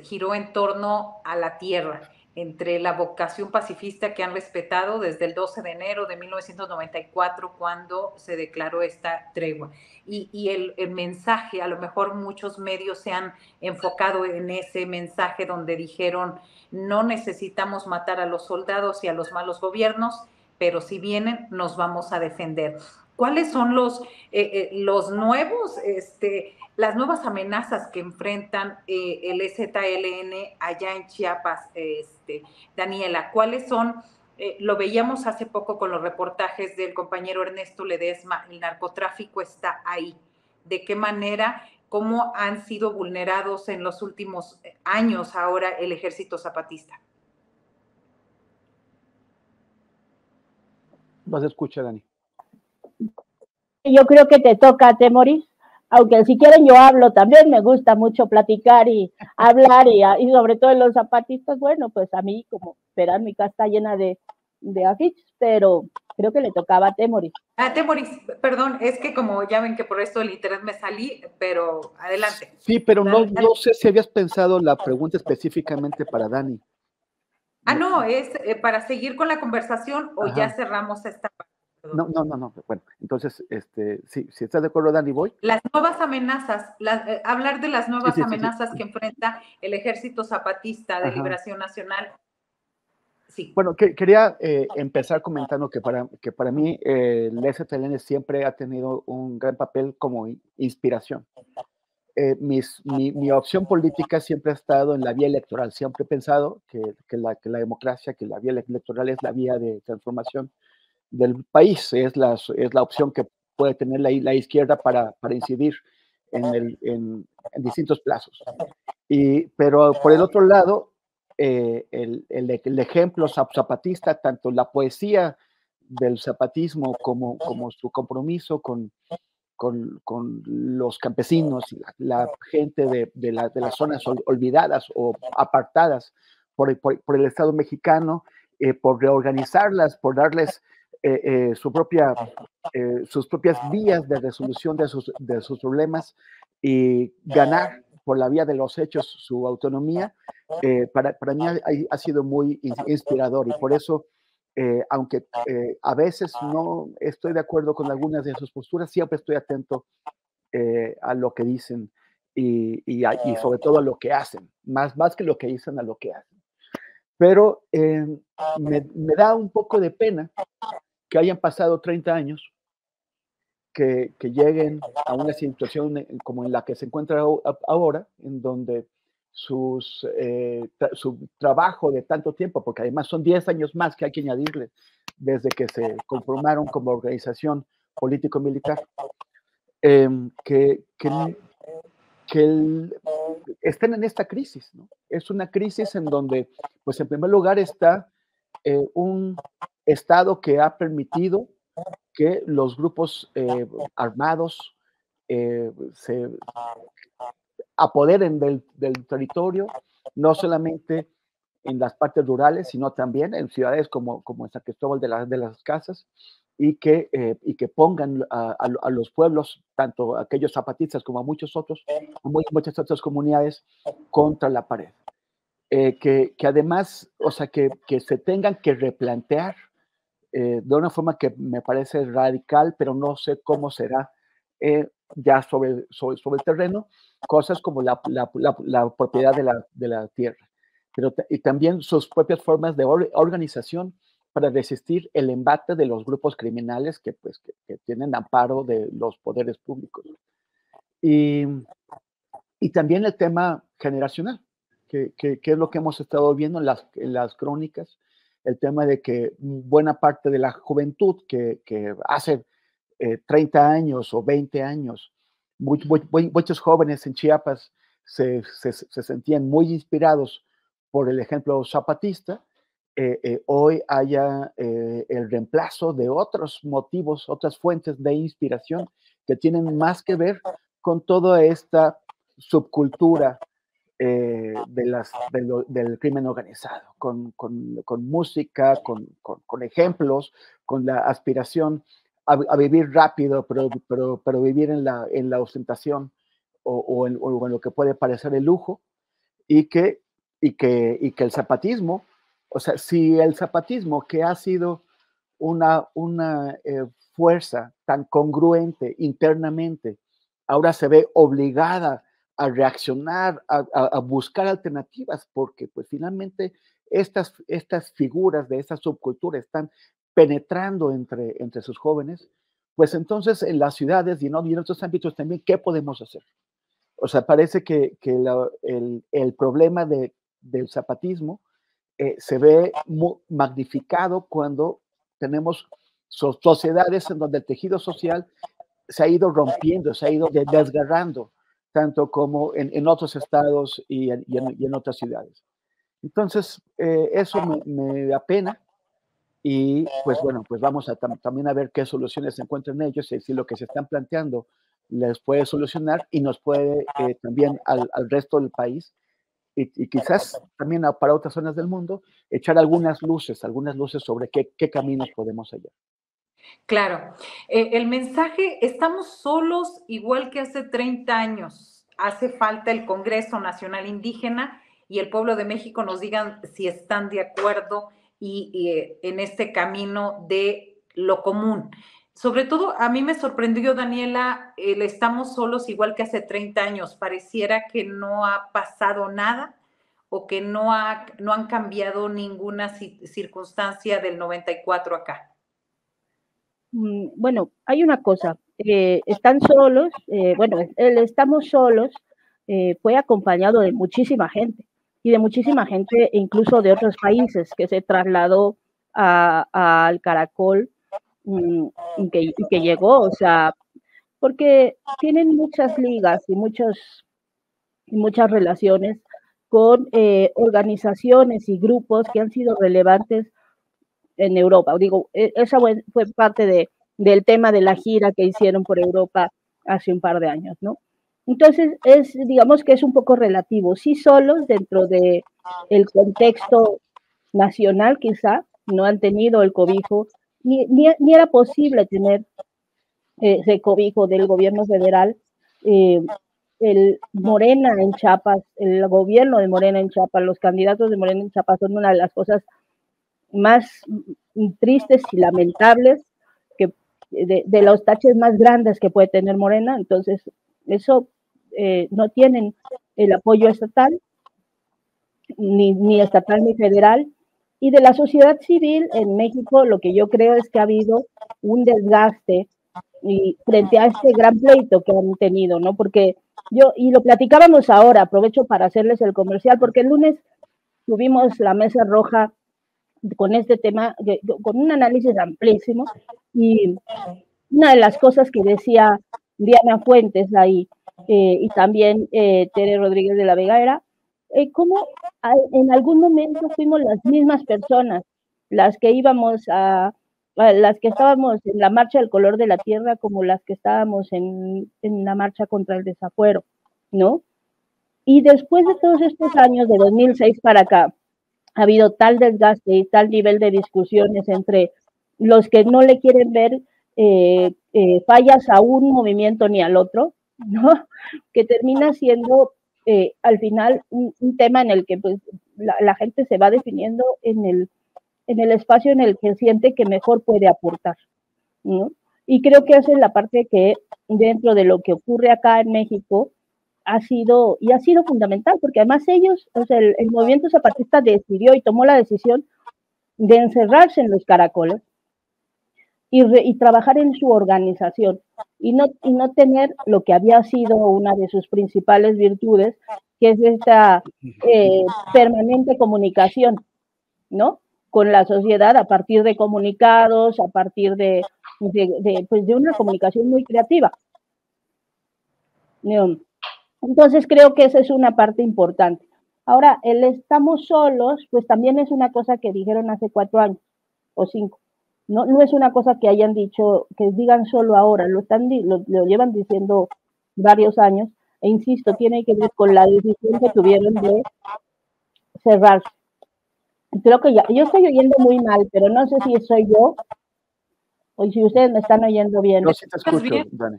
S1: Giró en torno a la tierra, entre la vocación pacifista que han respetado desde el 12 de enero de 1994, cuando se declaró esta tregua. Y el mensaje, a lo mejor muchos medios se han enfocado en ese mensaje donde dijeron, no necesitamos matar a los soldados y a los malos gobiernos, pero si vienen, nos vamos a defender. ¿Cuáles son los nuevos, las nuevas amenazas que enfrentan el EZLN allá en Chiapas, Daniela? ¿Cuáles son? Lo veíamos hace poco con los reportajes del compañero Ernesto Ledesma, el narcotráfico está ahí. ¿De qué manera? ¿Cómo han sido vulnerados en los últimos años ahora el Ejército Zapatista?
S4: No se escucha, Dani.
S3: Yo creo que te toca, Temoris, aunque si quieren yo hablo también, me gusta mucho platicar y hablar y sobre todo en los zapatistas, bueno, pues a mí, como verán, mi casa está llena de afiches, pero creo que le tocaba a Temoris.
S1: Temoris, perdón, es que como ya ven que por esto del internet me salí, pero adelante.
S4: Sí, pero no sé si habías pensado la pregunta específicamente para Dani.
S1: No, es para seguir con la conversación o ya cerramos esta parte.
S4: No. Bueno, entonces, sí, si estás de acuerdo, Dani, voy.
S1: Las nuevas amenazas, hablar de las nuevas amenazas que enfrenta el Ejército Zapatista de Liberación Nacional. Sí.
S4: Bueno, quería empezar comentando que para mí el EZLN siempre ha tenido un gran papel como inspiración. Mi opción política siempre ha estado en la vía electoral. Siempre he pensado que la democracia, que la vía electoral es la vía de transformación del país, es la opción que puede tener la izquierda para incidir en distintos plazos. Pero por el otro lado, el ejemplo zapatista, tanto la poesía del zapatismo como su compromiso con los campesinos, la gente de las zonas olvidadas o apartadas por el Estado mexicano, por reorganizarlas, por darles sus propias vías de resolución de sus problemas y ganar por la vía de los hechos su autonomía, para mí ha sido muy inspirador, y por eso, aunque a veces no estoy de acuerdo con algunas de sus posturas, siempre estoy atento a lo que dicen y sobre todo a lo que hacen, más que lo que dicen, a lo que hacen. Pero me da un poco de pena que hayan pasado 30 años, que lleguen a una situación como en la que se encuentra ahora, en donde su trabajo de tanto tiempo, porque además son 10 años más que hay que añadirle, desde que se conformaron como organización político-militar, que estén en esta crisis, ¿no? Es una crisis en donde, pues en primer lugar está un Estado que ha permitido que los grupos armados se apoderen del territorio, no solamente en las partes rurales, sino también en ciudades como en San Cristóbal de las Casas, y que pongan a los pueblos, tanto aquellos zapatistas como a muchas otras comunidades, contra la pared. Que además, o sea, que se tengan que replantear de una forma que me parece radical, pero no sé cómo será ya sobre el terreno, cosas como la propiedad de la tierra, y también sus propias formas de organización para resistir el embate de los grupos criminales que tienen amparo de los poderes públicos. Y también el tema generacional, que es lo que hemos estado viendo en las crónicas, el tema de que buena parte de la juventud que hace 30 años o 20 años, muchos jóvenes en Chiapas se sentían muy inspirados por el ejemplo zapatista, hoy haya el reemplazo de otros motivos, otras fuentes de inspiración que tienen más que ver con toda esta subcultura del crimen organizado, con música, con ejemplos, con la aspiración a vivir rápido, pero vivir en la ostentación o en lo que puede parecer el lujo, y que el zapatismo, o sea, si el zapatismo, que ha sido una fuerza tan congruente internamente, ahora se ve obligada a reaccionar, a buscar alternativas, porque pues finalmente estas figuras de esta subcultura están penetrando entre sus jóvenes, pues entonces en las ciudades y en otros ámbitos también, ¿qué podemos hacer? O sea, parece que el problema del zapatismo se ve magnificado cuando tenemos sociedades en donde el tejido social se ha ido rompiendo, se ha ido desgarrando, tanto como en otros estados y en otras ciudades. Entonces, eso me apena, y pues bueno, pues vamos también a ver qué soluciones se encuentran ellos, y si lo que se están planteando les puede solucionar y nos puede también al resto del país, y quizás también para otras zonas del mundo, echar algunas luces sobre qué caminos podemos hallar.
S1: Claro. El mensaje, estamos solos igual que hace 30 años. Hace falta el Congreso Nacional Indígena y el pueblo de México nos digan si están de acuerdo y en este camino de lo común. Sobre todo, a mí me sorprendió, Daniela, el estamos solos igual que hace 30 años. Pareciera que no ha pasado nada o que no han cambiado ninguna circunstancia del 94 acá.
S3: Bueno, hay una cosa, están solos, bueno, el estamos solos fue acompañado de muchísima gente, y de muchísima gente incluso de otros países que se trasladó al Caracol y que llegó, o sea, porque tienen muchas ligas y muchas relaciones con organizaciones y grupos que han sido relevantes en Europa. Digo, esa fue parte del tema de la gira que hicieron por Europa hace un par de años, ¿no? Entonces, digamos que es un poco relativo. Sí, solos dentro del contexto nacional, quizá, no han tenido el cobijo, ni era posible tener ese cobijo del gobierno federal. El Morena en Chiapas, el gobierno de Morena en Chiapas, los candidatos de Morena en Chiapas son una de las cosas más tristes y lamentables de los taches más grandes que puede tener Morena. Entonces, eso no tienen el apoyo estatal, ni estatal ni federal. Y de la sociedad civil en México, lo que yo creo es que ha habido un desgaste y frente a este gran pleito que han tenido, ¿no? Porque y lo platicábamos ahora, aprovecho para hacerles el comercial, porque el lunes tuvimos la mesa roja con este tema, con un análisis amplísimo, y una de las cosas que decía Diana Fuentes ahí y también Tere Rodríguez de la Vega, era cómo en algún momento fuimos las mismas personas, las que íbamos las que estábamos en la marcha del color de la tierra, como las que estábamos en la marcha contra el desafuero, ¿no? Y después de todos estos años, de 2006 para acá, ha habido tal desgaste y tal nivel de discusiones entre los que no le quieren ver fallas a un movimiento ni al otro, ¿no? Que termina siendo al final un tema en el que pues, la gente se va definiendo en el espacio en el que siente que mejor puede aportar, ¿no? Y creo que esa es la parte que dentro de lo que ocurre acá en México ha sido fundamental, porque además ellos, o sea, el movimiento zapatista decidió y tomó la decisión de encerrarse en los caracoles y trabajar en su organización y no tener lo que había sido una de sus principales virtudes, que es esta permanente comunicación, ¿no? Con la sociedad a partir de comunicados, a partir de una comunicación muy creativa. Entonces creo que esa es una parte importante. Ahora, el estamos solos, pues también es una cosa que dijeron hace 4 años o 5. No es una cosa que hayan dicho, que digan solo ahora, lo llevan diciendo varios años, e insisto, tiene que ver con la decisión que tuvieron de cerrarse. Creo que yo estoy oyendo muy mal, pero no sé si soy yo o si ustedes me están oyendo bien.
S4: No, sí te escucho, Dani.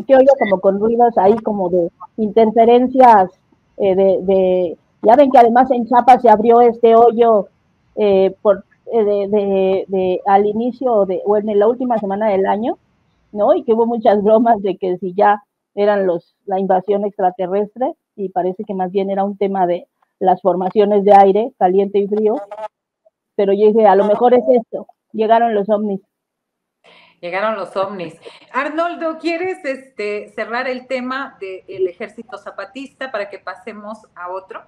S3: Que oigo como con ruidos ahí como de interferencias ya ven que además en Chiapas se abrió este hoyo al inicio o en la última semana del año, ¿no? Y que hubo muchas bromas de que si ya eran la invasión extraterrestre, y parece que más bien era un tema de las formaciones de aire, caliente y frío, pero yo dije, a lo mejor es esto, llegaron los ovnis.
S1: Llegaron los ovnis. Arnoldo, ¿quieres cerrar el tema del ejército zapatista para que pasemos a otro?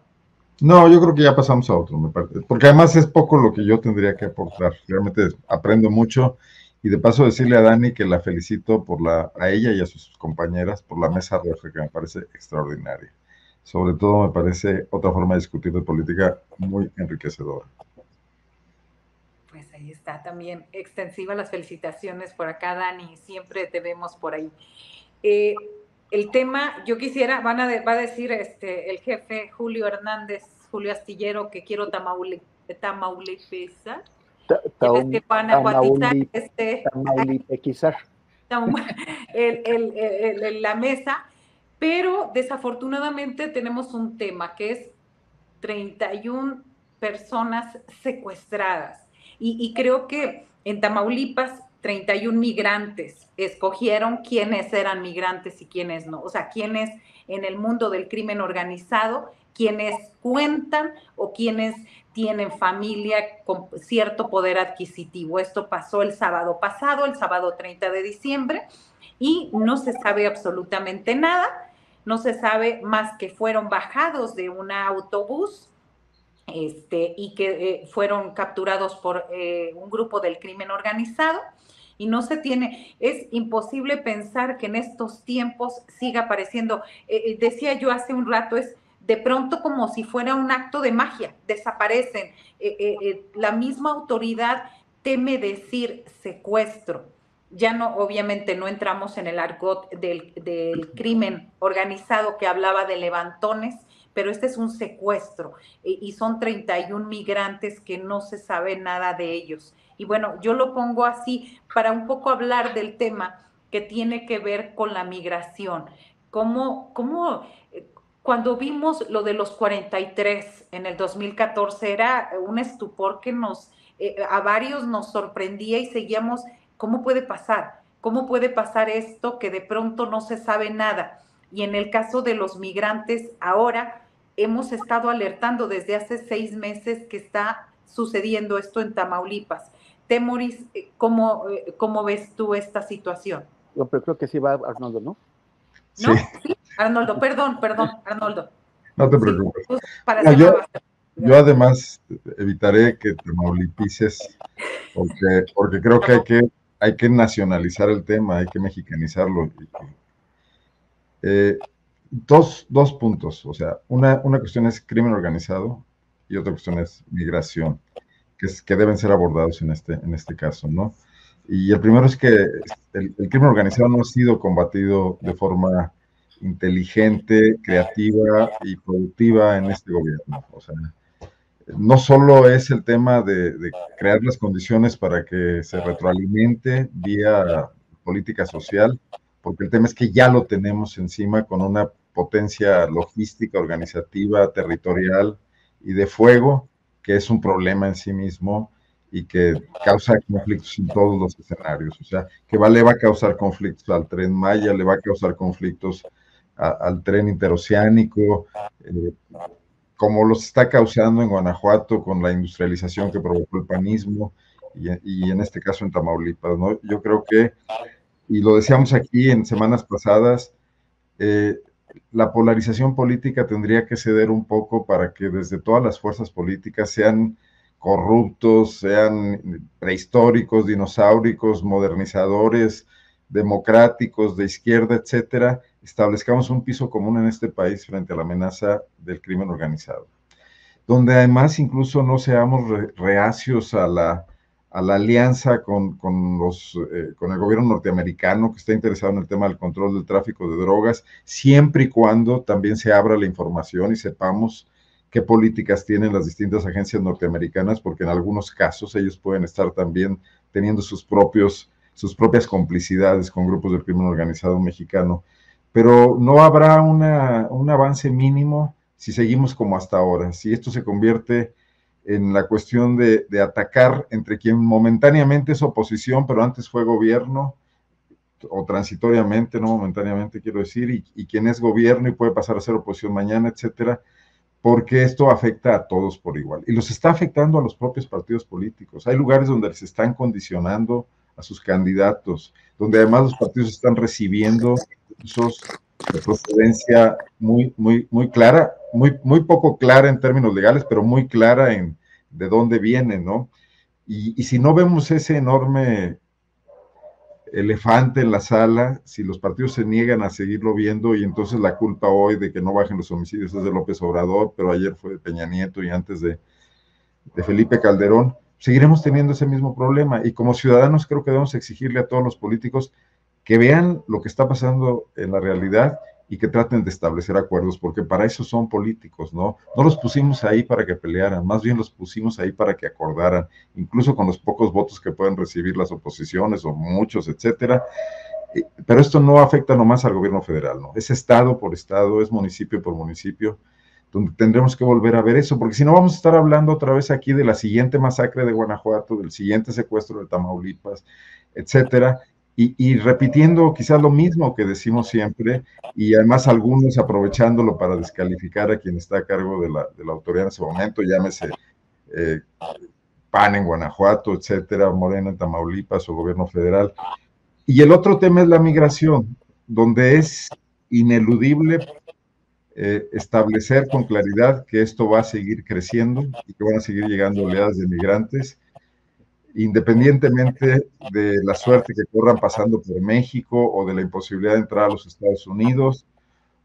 S2: No, yo creo que ya pasamos a otro, me parece, porque además es poco lo que yo tendría que aportar. Realmente aprendo mucho y de paso decirle a Dani que la felicito a ella y a sus compañeras por la mesa roja, que me parece extraordinaria. Sobre todo me parece otra forma de discutir de política muy enriquecedora.
S1: Pues ahí está también extensiva las felicitaciones por acá, Dani, siempre te vemos por ahí. El tema, yo quisiera, va a decir el jefe Julio Hernández, Julio Astillero, que quiero tamaulipesar.
S4: Tamaulipequizar.
S1: La mesa, pero desafortunadamente tenemos un tema que es 31 personas secuestradas. Y creo que en Tamaulipas 31 migrantes escogieron quiénes eran migrantes y quiénes no. O sea, quiénes en el mundo del crimen organizado, quienes cuentan o quienes tienen familia con cierto poder adquisitivo. Esto pasó el sábado pasado, el sábado 30 de diciembre, y no se sabe absolutamente nada. No se sabe más que fueron bajados de un autobús y que fueron capturados por un grupo del crimen organizado, y no se tiene, es imposible pensar que en estos tiempos siga apareciendo, decía yo hace un rato, es de pronto como si fuera un acto de magia, desaparecen, la misma autoridad teme decir secuestro. Ya no, obviamente no entramos en el argot del crimen organizado que hablaba de levantones, pero este es un secuestro y son 31 migrantes que no se sabe nada de ellos. Y bueno, yo lo pongo así para un poco hablar del tema que tiene que ver con la migración. ¿Cómo cuando vimos lo de los 43 en el 2014 era un estupor que a varios nos sorprendía y seguíamos, ¿cómo puede pasar? ¿Cómo puede pasar esto que de pronto no se sabe nada? Y en el caso de los migrantes, ahora hemos estado alertando desde hace 6 meses que está sucediendo esto en Tamaulipas. Temoris, ¿cómo ves tú esta situación?
S4: Yo creo que sí va Arnoldo, ¿no?
S1: ¿No? Sí, Arnoldo, perdón, Arnoldo.
S2: No te preocupes.
S1: Sí, para
S2: yo además evitaré que tamaulipices, porque creo que hay que nacionalizar el tema, hay que mexicanizarlo. Dos puntos, o sea, una cuestión es crimen organizado y otra cuestión es migración, que deben ser abordados en este caso, ¿no? Y el primero es que el crimen organizado no ha sido combatido de forma inteligente, creativa y productiva en este gobierno. O sea, no solo es el tema de crear las condiciones para que se retroalimente vía política social, porque el tema es que ya lo tenemos encima con una potencia logística, organizativa, territorial y de fuego, que es un problema en sí mismo y que causa conflictos en todos los escenarios. O sea, que le va a causar conflictos al Tren Maya, le va a causar conflictos al tren interoceánico, como los está causando en Guanajuato con la industrialización que provocó el panismo y en este caso en Tamaulipas, ¿no? Yo creo que, y lo decíamos aquí en semanas pasadas, la polarización política tendría que ceder un poco para que desde todas las fuerzas políticas, sean corruptos, sean prehistóricos, dinosauricos, modernizadores, democráticos, de izquierda, etcétera, establezcamos un piso común en este país frente a la amenaza del crimen organizado, donde además incluso no seamos reacios a la alianza con el gobierno norteamericano, que está interesado en el tema del control del tráfico de drogas, siempre y cuando también se abra la información y sepamos qué políticas tienen las distintas agencias norteamericanas, porque en algunos casos ellos pueden estar también teniendo sus propias complicidades con grupos del crimen organizado mexicano. Pero no habrá un avance mínimo si seguimos como hasta ahora, si esto se convierte en la cuestión de atacar entre quien momentáneamente es oposición, pero antes fue gobierno, o transitoriamente, no momentáneamente quiero decir, y quien es gobierno y puede pasar a ser oposición mañana, etcétera, porque esto afecta a todos por igual. Y los está afectando a los propios partidos políticos. Hay lugares donde se están condicionando a sus candidatos, donde además los partidos están recibiendo recursos de procedencia muy clara, muy poco clara en términos legales, pero muy clara en de dónde viene, ¿no? Y si no vemos ese enorme elefante en la sala, si los partidos se niegan a seguirlo viendo, y entonces la culpa hoy de que no bajen los homicidios es de López Obrador, pero ayer fue de Peña Nieto y antes de Felipe Calderón, seguiremos teniendo ese mismo problema. Y como ciudadanos creo que debemos exigirle a todos los políticos que vean lo que está pasando en la realidad y que traten de establecer acuerdos, porque para eso son políticos, ¿no? No los pusimos ahí para que pelearan, más bien los pusimos ahí para que acordaran, incluso con los pocos votos que pueden recibir las oposiciones o muchos, etcétera. Pero esto no afecta nomás al gobierno federal, ¿no? Es estado por estado, es municipio por municipio, donde tendremos que volver a ver eso, porque si no vamos a estar hablando otra vez aquí de la siguiente masacre de Guanajuato, del siguiente secuestro de Tamaulipas, etcétera, y repitiendo quizás lo mismo que decimos siempre, y además algunos aprovechándolo para descalificar a quien está a cargo de la autoridad en ese momento, llámese PAN en Guanajuato, etcétera, Morena en Tamaulipas o gobierno federal. Y el otro tema es la migración, donde es ineludible establecer con claridad que esto va a seguir creciendo y que van a seguir llegando oleadas de migrantes, independientemente de la suerte que corran pasando por México o de la imposibilidad de entrar a los Estados Unidos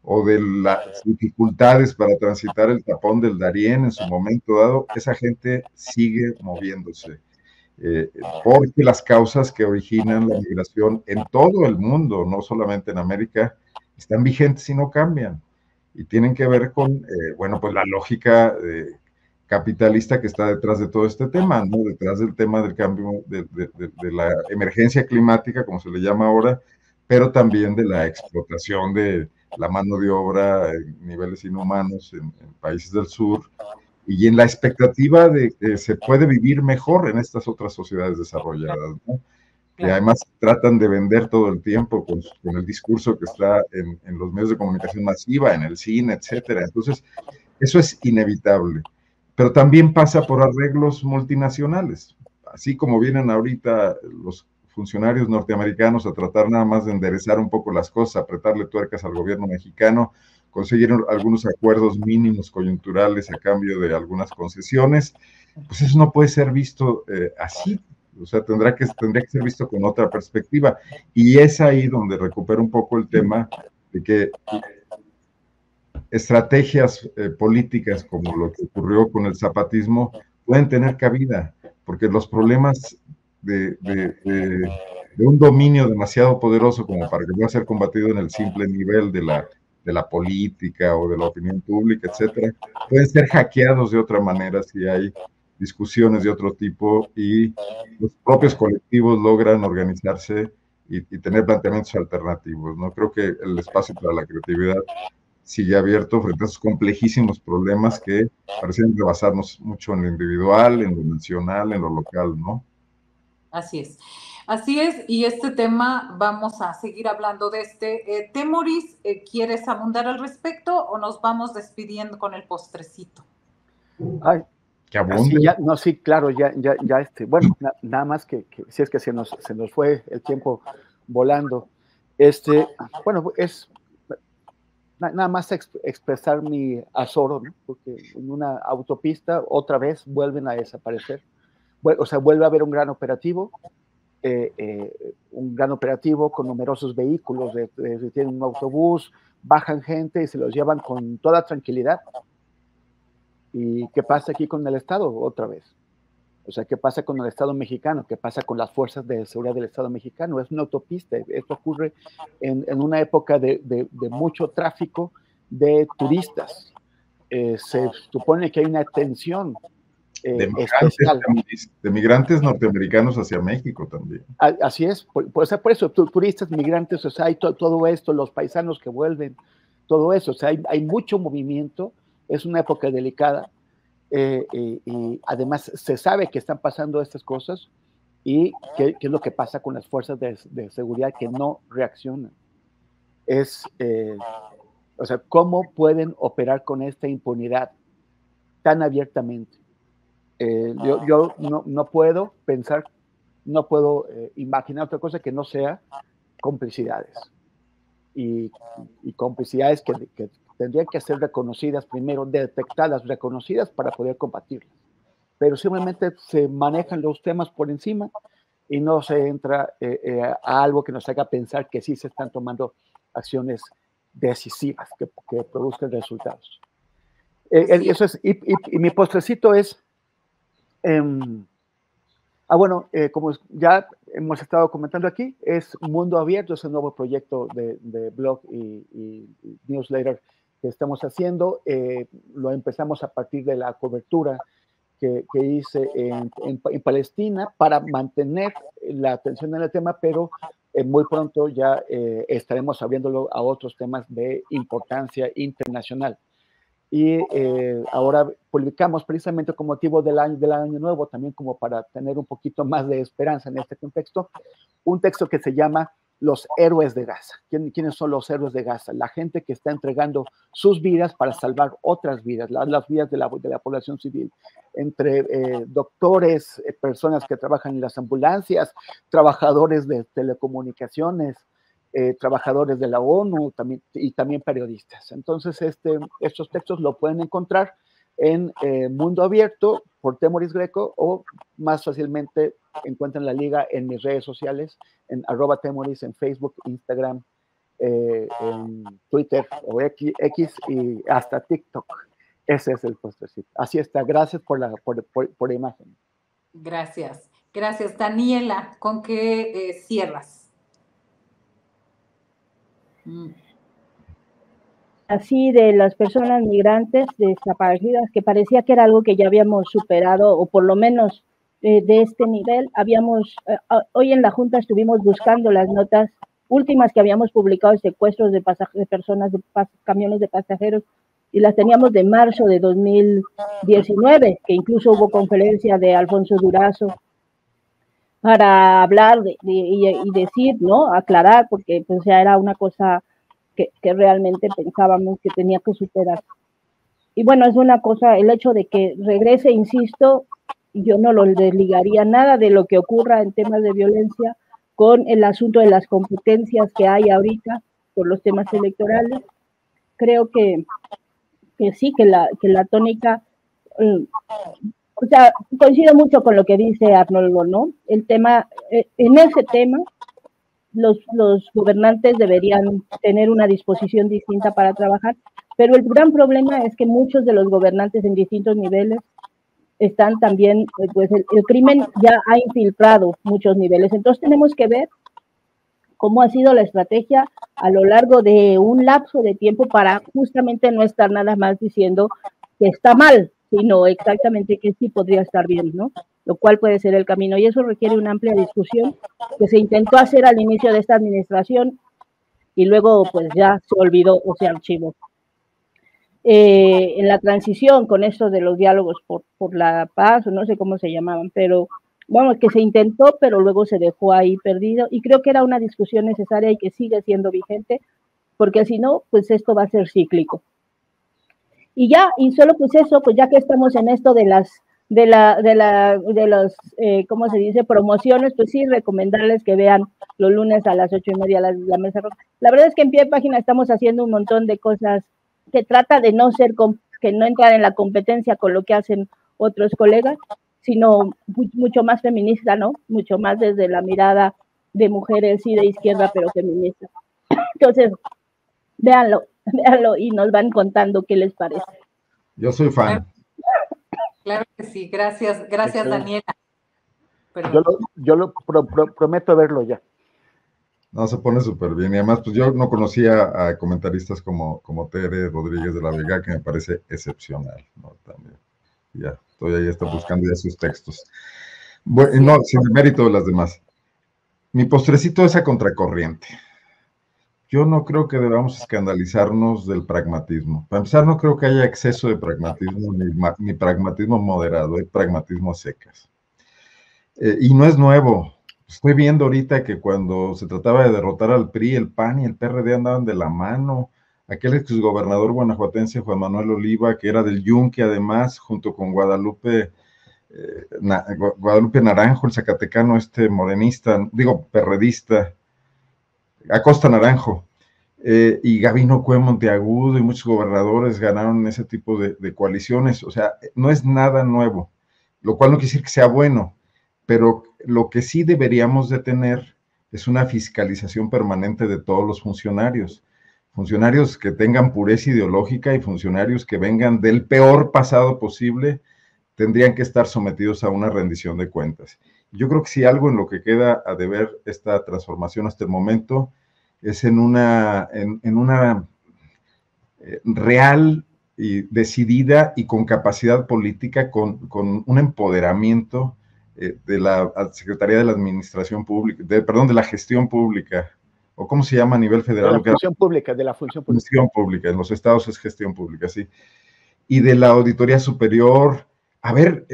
S2: o de las dificultades para transitar el tapón del Darién en su momento dado, esa gente sigue moviéndose. Porque las causas que originan la migración en todo el mundo, no solamente en América, están vigentes y no cambian. Y tienen que ver con, bueno, pues la lógica capitalista que está detrás de todo este tema, ¿no? Detrás del tema del cambio, de la emergencia climática, como se le llama ahora, pero también de la explotación de la mano de obra en niveles inhumanos en países del sur, y en la expectativa de que se puede vivir mejor en estas otras sociedades desarrolladas, ¿no? Que además tratan de vender todo el tiempo con el discurso que está en los medios de comunicación masiva, en el cine, etcétera. Entonces, eso es inevitable. Pero también pasa por arreglos multinacionales. Así como vienen ahorita los funcionarios norteamericanos a tratar nada más de enderezar un poco las cosas, apretarle tuercas al gobierno mexicano, conseguir algunos acuerdos mínimos coyunturales a cambio de algunas concesiones, pues eso no puede ser visto así. O sea, tendría que ser visto con otra perspectiva. Y es ahí donde recupero un poco el tema de que estrategias políticas como lo que ocurrió con el zapatismo pueden tener cabida, porque los problemas de un dominio demasiado poderoso como para que pueda ser combatido en el simple nivel de la política o de la opinión pública, etcétera, pueden ser hackeados de otra manera si hay discusiones de otro tipo y los propios colectivos logran organizarse y tener planteamientos alternativos, ¿no? Creo que el espacio para la creatividad sigue abierto frente a esos complejísimos problemas que parecen rebasarnos mucho en lo individual, en lo nacional, en lo local, ¿no?
S1: Así es. Así es, y este tema vamos a seguir hablando de este. Temoris, ¿quieres abundar al respecto o nos vamos despidiendo con el postrecito?
S4: Ay,
S2: que abunde.
S4: Sí, no, sí, claro, bueno, nada más que si es que se nos fue el tiempo volando. Bueno, es nada más expresar mi azoro, ¿no? Porque en una autopista otra vez vuelven a desaparecer. O sea, vuelve a haber un gran operativo con numerosos vehículos, tienen un autobús, bajan gente y se los llevan con toda tranquilidad. ¿Y qué pasa aquí con el Estado otra vez? O sea, ¿qué pasa con el Estado mexicano? ¿Qué pasa con las fuerzas de seguridad del Estado mexicano? Es una autopista. Esto ocurre en una época de mucho tráfico de turistas. Se supone que hay una tensión especial.
S2: De migrantes norteamericanos hacia México también.
S4: Así es. Por eso, turistas, migrantes, o sea, hay todo esto, los paisanos que vuelven, todo eso. O sea, hay mucho movimiento. Es una época delicada. Y además se sabe que están pasando estas cosas y qué es lo que pasa con las fuerzas de seguridad que no reaccionan. O sea, ¿cómo pueden operar con esta impunidad tan abiertamente? Yo no puedo pensar, no puedo imaginar otra cosa que no sea complicidades. Y complicidades que tendrían que ser reconocidas primero, detectadas, reconocidas para poder combatirlas. Pero simplemente se manejan los temas por encima y no se entra a algo que nos haga pensar que sí se están tomando acciones decisivas que produzcan resultados. Eso es, y mi postrecito es, bueno, como ya hemos estado comentando aquí, es Mundo Abierto, es un nuevo proyecto de blog y newsletter que estamos haciendo. Lo empezamos a partir de la cobertura que hice en Palestina para mantener la atención en el tema, pero muy pronto ya estaremos abriéndolo a otros temas de importancia internacional. Y ahora publicamos precisamente con motivo del año nuevo, también como para tener un poquito más de esperanza en este contexto, un texto que se llama Los héroes de Gaza. ¿Quiénes son los héroes de Gaza? La gente que está entregando sus vidas para salvar otras vidas, las vidas de la población civil, entre doctores, personas que trabajan en las ambulancias, trabajadores de telecomunicaciones, trabajadores de la ONU y también periodistas. Entonces, estos textos lo pueden encontrar en Mundo Abierto por Temoris Greco, o más fácilmente encuentran la liga en mis redes sociales, en @Temoris, en Facebook, Instagram, en Twitter o X y hasta TikTok. Ese es el postrecito. Así está. Gracias por la imagen.
S1: Gracias. Gracias. Daniela, ¿con qué cierras?
S3: Así de las personas migrantes desaparecidas, que parecía que era algo que ya habíamos superado, o por lo menos de este nivel. Hoy en la Junta estuvimos buscando las notas últimas que habíamos publicado de secuestros de personas, de camiones de pasajeros, y las teníamos de marzo de 2019, que incluso hubo conferencia de Alfonso Durazo para hablar y decir, ¿no? Aclarar, porque pues ya era una cosa que realmente pensábamos que tenía que superar. Y bueno, es una cosa, el hecho de que regrese, insisto, yo no lo desligaría nada de lo que ocurra en temas de violencia con el asunto de las competencias que hay ahorita por los temas electorales. Creo que sí, que la tónica, o sea, coincido mucho con lo que dice Arnoldo, ¿no? El tema, en ese tema, los gobernantes deberían tener una disposición distinta para trabajar, pero el gran problema es que muchos de los gobernantes en distintos niveles están también, pues el crimen ya ha infiltrado muchos niveles, entonces tenemos que ver cómo ha sido la estrategia a lo largo de un lapso de tiempo para justamente no estar nada más diciendo que está mal, sino exactamente que sí podría estar bien, ¿no? Lo cual puede ser el camino, y eso requiere una amplia discusión que se intentó hacer al inicio de esta administración y luego pues ya se olvidó o se archivó. En la transición con esto de los diálogos por la paz, o no sé cómo se llamaban, pero bueno, que se intentó, pero luego se dejó ahí perdido, y creo que era una discusión necesaria y que sigue siendo vigente, porque si no, pues esto va a ser cíclico. Y ya, y solo pues eso, pues ya que estamos en esto de las, ¿cómo se dice? Promociones, pues sí, recomendarles que vean los lunes a las 8:30 la Mesa Roja. La verdad es que en Pie de Página estamos haciendo un montón de cosas que trata de no ser, que no entrar en la competencia con lo que hacen otros colegas, sino mucho más feminista, ¿no? Mucho más desde la mirada de mujeres y de izquierda, pero feminista. Entonces, véanlo y nos van contando qué les parece.
S2: Yo soy fan.
S1: Claro que sí, gracias Daniela.
S4: Yo lo prometo verlo ya.
S2: No, se pone súper bien. Y además, pues yo no conocía a comentaristas como Tere Rodríguez de la Vega, que me parece excepcional, ¿no? También. Ya, estoy ahí buscando ya sus textos. Bueno, sí. No, sin mérito de las demás. Mi postrecito es a contracorriente. Yo no creo que debamos escandalizarnos del pragmatismo. Para empezar, no creo que haya exceso de pragmatismo, ni pragmatismo moderado, hay pragmatismo a secas. Y no es nuevo. Estoy viendo ahorita que cuando se trataba de derrotar al PRI, el PAN y el PRD andaban de la mano. Aquel exgobernador guanajuatense, Juan Manuel Oliva, que era del Yunque, además, junto con Guadalupe Naranjo, el zacatecano morenista, perredista, Acosta Naranjo, y Gabino Cue Monteagudo y muchos gobernadores ganaron ese tipo de coaliciones. O sea, no es nada nuevo, lo cual no quiere decir que sea bueno, pero lo que sí deberíamos de tener es una fiscalización permanente de todos los funcionarios que tengan pureza ideológica y funcionarios que vengan del peor pasado posible, tendrían que estar sometidos a una rendición de cuentas. Yo creo que si algo en lo que queda a deber esta transformación hasta el momento es en una real y decidida y con capacidad política, con un empoderamiento de la Secretaría de la Administración Pública, de la Gestión Pública, o cómo se llama a nivel federal.
S4: De la función pública.
S2: Función pública, en los estados es gestión pública, sí. Y de la Auditoría Superior. A ver,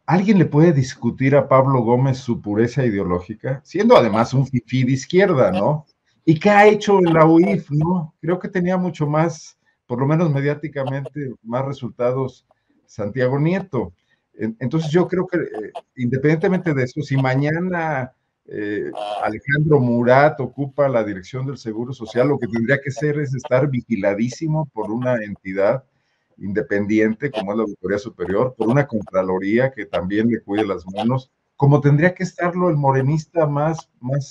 S2: ¿alguien le puede discutir a Pablo Gómez su pureza ideológica? Siendo además un fifí de izquierda, ¿no? ¿Y qué ha hecho en la UIF, no? Creo que tenía mucho más, por lo menos mediáticamente, más resultados Santiago Nieto. Entonces yo creo que, independientemente de eso, si mañana Alejandro Murat ocupa la dirección del Seguro Social, lo que tendría que hacer es estar vigiladísimo por una entidad independiente como es la Auditoría Superior, por una Contraloría que también le cuide las manos, como tendría que estarlo el morenista más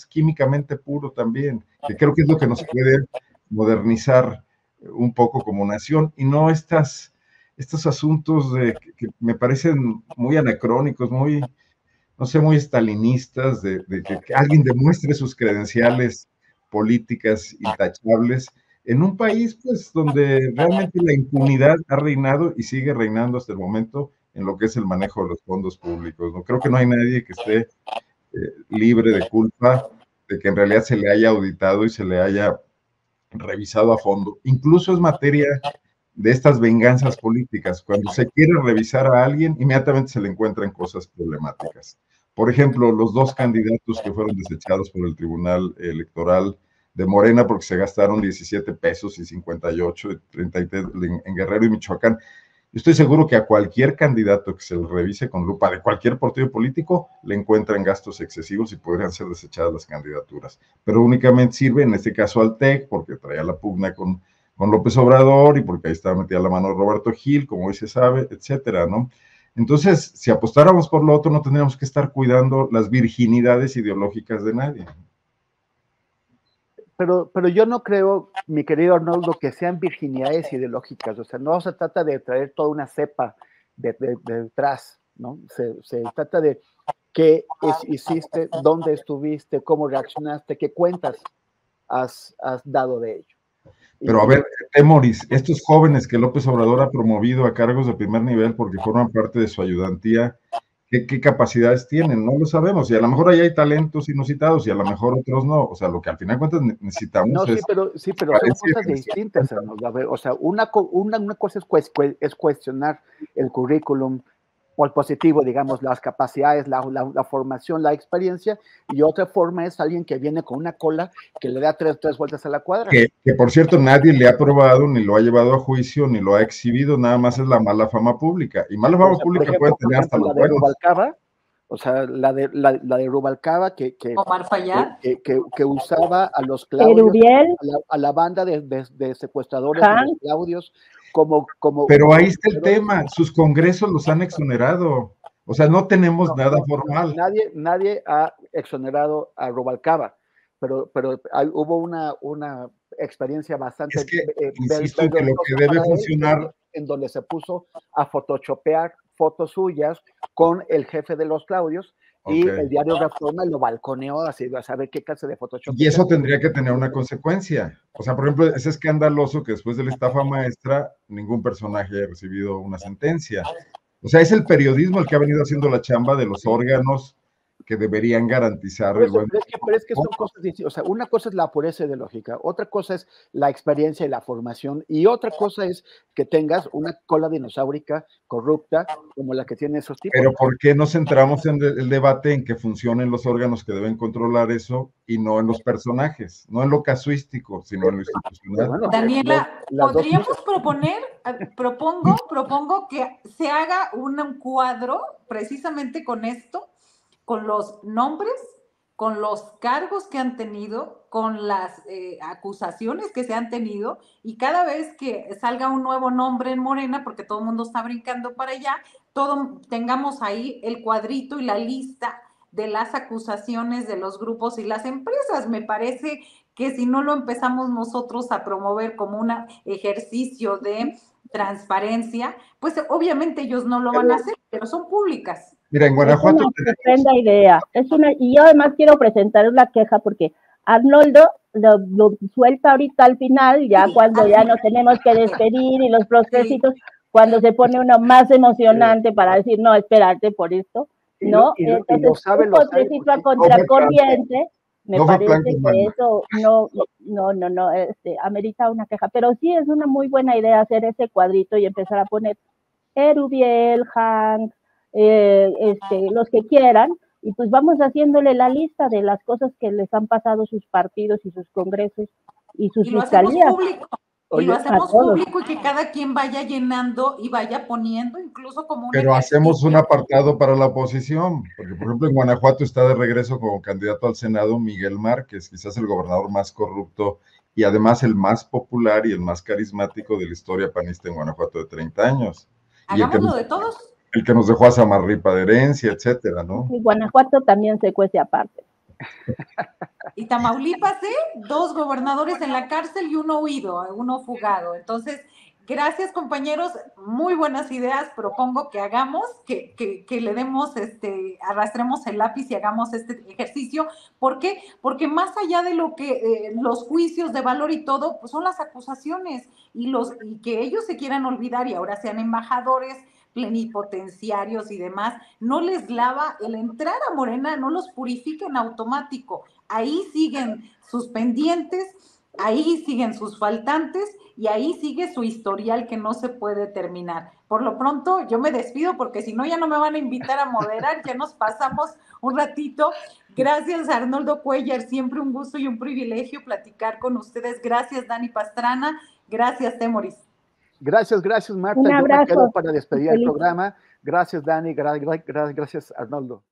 S2: químicamente puro también, que creo que es lo que nos puede modernizar un poco como nación, y no estos asuntos que me parecen muy anacrónicos, muy, no sé, muy estalinistas, de que alguien demuestre sus credenciales políticas intachables, en un país, pues, donde realmente la impunidad ha reinado y sigue reinando hasta el momento en lo que es el manejo de los fondos públicos, ¿no? Creo que no hay nadie que esté libre de culpa de que en realidad se le haya auditado y se le haya revisado a fondo. Incluso es materia de estas venganzas políticas. Cuando se quiere revisar a alguien, inmediatamente se le encuentran cosas problemáticas. Por ejemplo, los dos candidatos que fueron desechados por el Tribunal Electoral de Morena porque se gastaron 17 pesos y 58, 33 en Guerrero y Michoacán. Yo estoy seguro que a cualquier candidato que se le revise con lupa de cualquier partido político le encuentran gastos excesivos y podrían ser desechadas las candidaturas. Pero únicamente sirve, en este caso, al TEC, porque traía la pugna con López Obrador y porque ahí estaba metida la mano Roberto Gil, como hoy se sabe, etcétera, ¿no? Entonces, si apostáramos por lo otro, no tendríamos que estar cuidando las virginidades ideológicas de nadie.
S4: pero yo no creo, mi querido Arnoldo, que sean virginidades ideológicas. O sea, no se trata de traer toda una cepa detrás, ¿no? Se trata de qué hiciste, dónde estuviste, cómo reaccionaste, qué cuentas has dado de ello.
S2: Pero a ver, Temoris, estos jóvenes que López Obrador ha promovido a cargos de primer nivel porque forman parte de su ayudantía, ¿qué capacidades tienen? No lo sabemos, y a lo mejor ahí hay talentos inusitados y a lo mejor otros no. O sea, lo que al final de cuentas necesitamos
S4: no,
S2: es...
S4: sí, pero son cosas distintas, Arnoldo. A ver, o sea, una cosa es cuestionar el currículum por positivo, digamos, las capacidades, la formación, la experiencia, y otra forma es alguien que viene con una cola que le da tres vueltas a la cuadra.
S2: Que por cierto, nadie le ha probado, ni lo ha llevado a juicio, ni lo ha exhibido, nada más es la mala fama pública. Y mala fama pública puede tener hasta los buenos.
S4: Rubalcaba, o sea, la de Rubalcaba que usaba a los Claudios, a la banda de secuestradores de los Claudios,
S2: pero ahí está el tema, sus congresos los han exonerado, o sea, no tenemos nada formal.
S4: Nadie ha exonerado a Rubalcaba, pero hubo una experiencia bastante...
S2: Es que, insisto, que lo que debe funcionar...
S4: En donde se puso a photoshopear fotos suyas con el jefe de los Claudios, y el diario Reforma lo balconeó así, a saber qué clase de Photoshop.
S2: Y eso tendría que tener una consecuencia. O sea, por ejemplo, es escandaloso que después de la estafa maestra, ningún personaje haya recibido una sentencia. O sea, es el periodismo el que ha venido haciendo la chamba de los órganos que deberían garantizar el buen...
S4: Pero es que son cosas distintas. O sea, una cosa es la pureza ideológica, otra cosa es la experiencia y la formación, y otra cosa es que tengas una cola dinosaurica corrupta como la que tienen esos tipos.
S2: Pero ¿por qué nos centramos en el debate en que funcionen los órganos que deben controlar eso y no en los personajes? No en lo casuístico, sino en lo institucional.
S1: Bueno, Daniela, ¿podríamos propongo que se haga un cuadro precisamente con esto, con los nombres, con los cargos que han tenido, con las acusaciones que se han tenido, y cada vez que salga un nuevo nombre en Morena, porque todo el mundo está brincando para allá, tengamos ahí el cuadrito y la lista de las acusaciones de los grupos y las empresas? Me parece que si no lo empezamos nosotros a promover como un ejercicio de transparencia, pues obviamente ellos no lo van a hacer, pero son públicas.
S2: Mira, en Guanajuato...
S3: Es una estupenda idea. Y yo además quiero presentar una queja porque Arnoldo lo suelta ahorita al final, ya cuando ya nos tenemos que despedir y los propósitos, cuando se pone uno más emocionante para decir, no, espérate por esto, ¿no? Entonces, un propósito a contracorriente, me parece que eso no, amerita una queja. Pero sí es una muy buena idea hacer ese cuadrito y empezar a poner Erubiel, Hank, los que quieran, y pues vamos haciéndole la lista de las cosas que les han pasado sus partidos y sus congresos y sus fiscalías.
S1: Y lo hacemos público y que cada quien vaya llenando y vaya poniendo incluso como un...
S2: Pero hacemos un apartado para la oposición, porque por ejemplo en Guanajuato está de regreso como candidato al Senado Miguel Márquez, quizás el gobernador más corrupto y además el más popular y el más carismático de la historia panista en Guanajuato de 30 años.
S1: Hagámoslo de todos.
S2: El que nos dejó a Samarripa de herencia, etcétera, ¿no?
S3: Y Guanajuato también se cuece aparte.
S1: Y Tamaulipas, 2 gobernadores en la cárcel y uno huido, uno fugado. Entonces, gracias compañeros, muy buenas ideas. Propongo que hagamos, que le demos, arrastremos el lápiz y hagamos este ejercicio. ¿Por qué? Porque más allá de lo que los juicios de valor y todo, pues son las acusaciones y que ellos se quieran olvidar y ahora sean embajadores, plenipotenciarios y demás, no les lava el entrar a Morena, no los purifica en automático. Ahí siguen sus pendientes, ahí siguen sus faltantes y ahí sigue su historial que no se puede terminar. Por lo pronto, yo me despido porque si no ya no me van a invitar a moderar, ya nos pasamos un ratito. Gracias, Arnoldo Cuellar, siempre un gusto y un privilegio platicar con ustedes. Gracias, Dani Pastrana. Gracias, Temoris.
S4: Gracias, Marta.
S3: Un abrazo.
S4: Yo me quedo para despedir el programa. Gracias, Dani. Gracias, Arnoldo.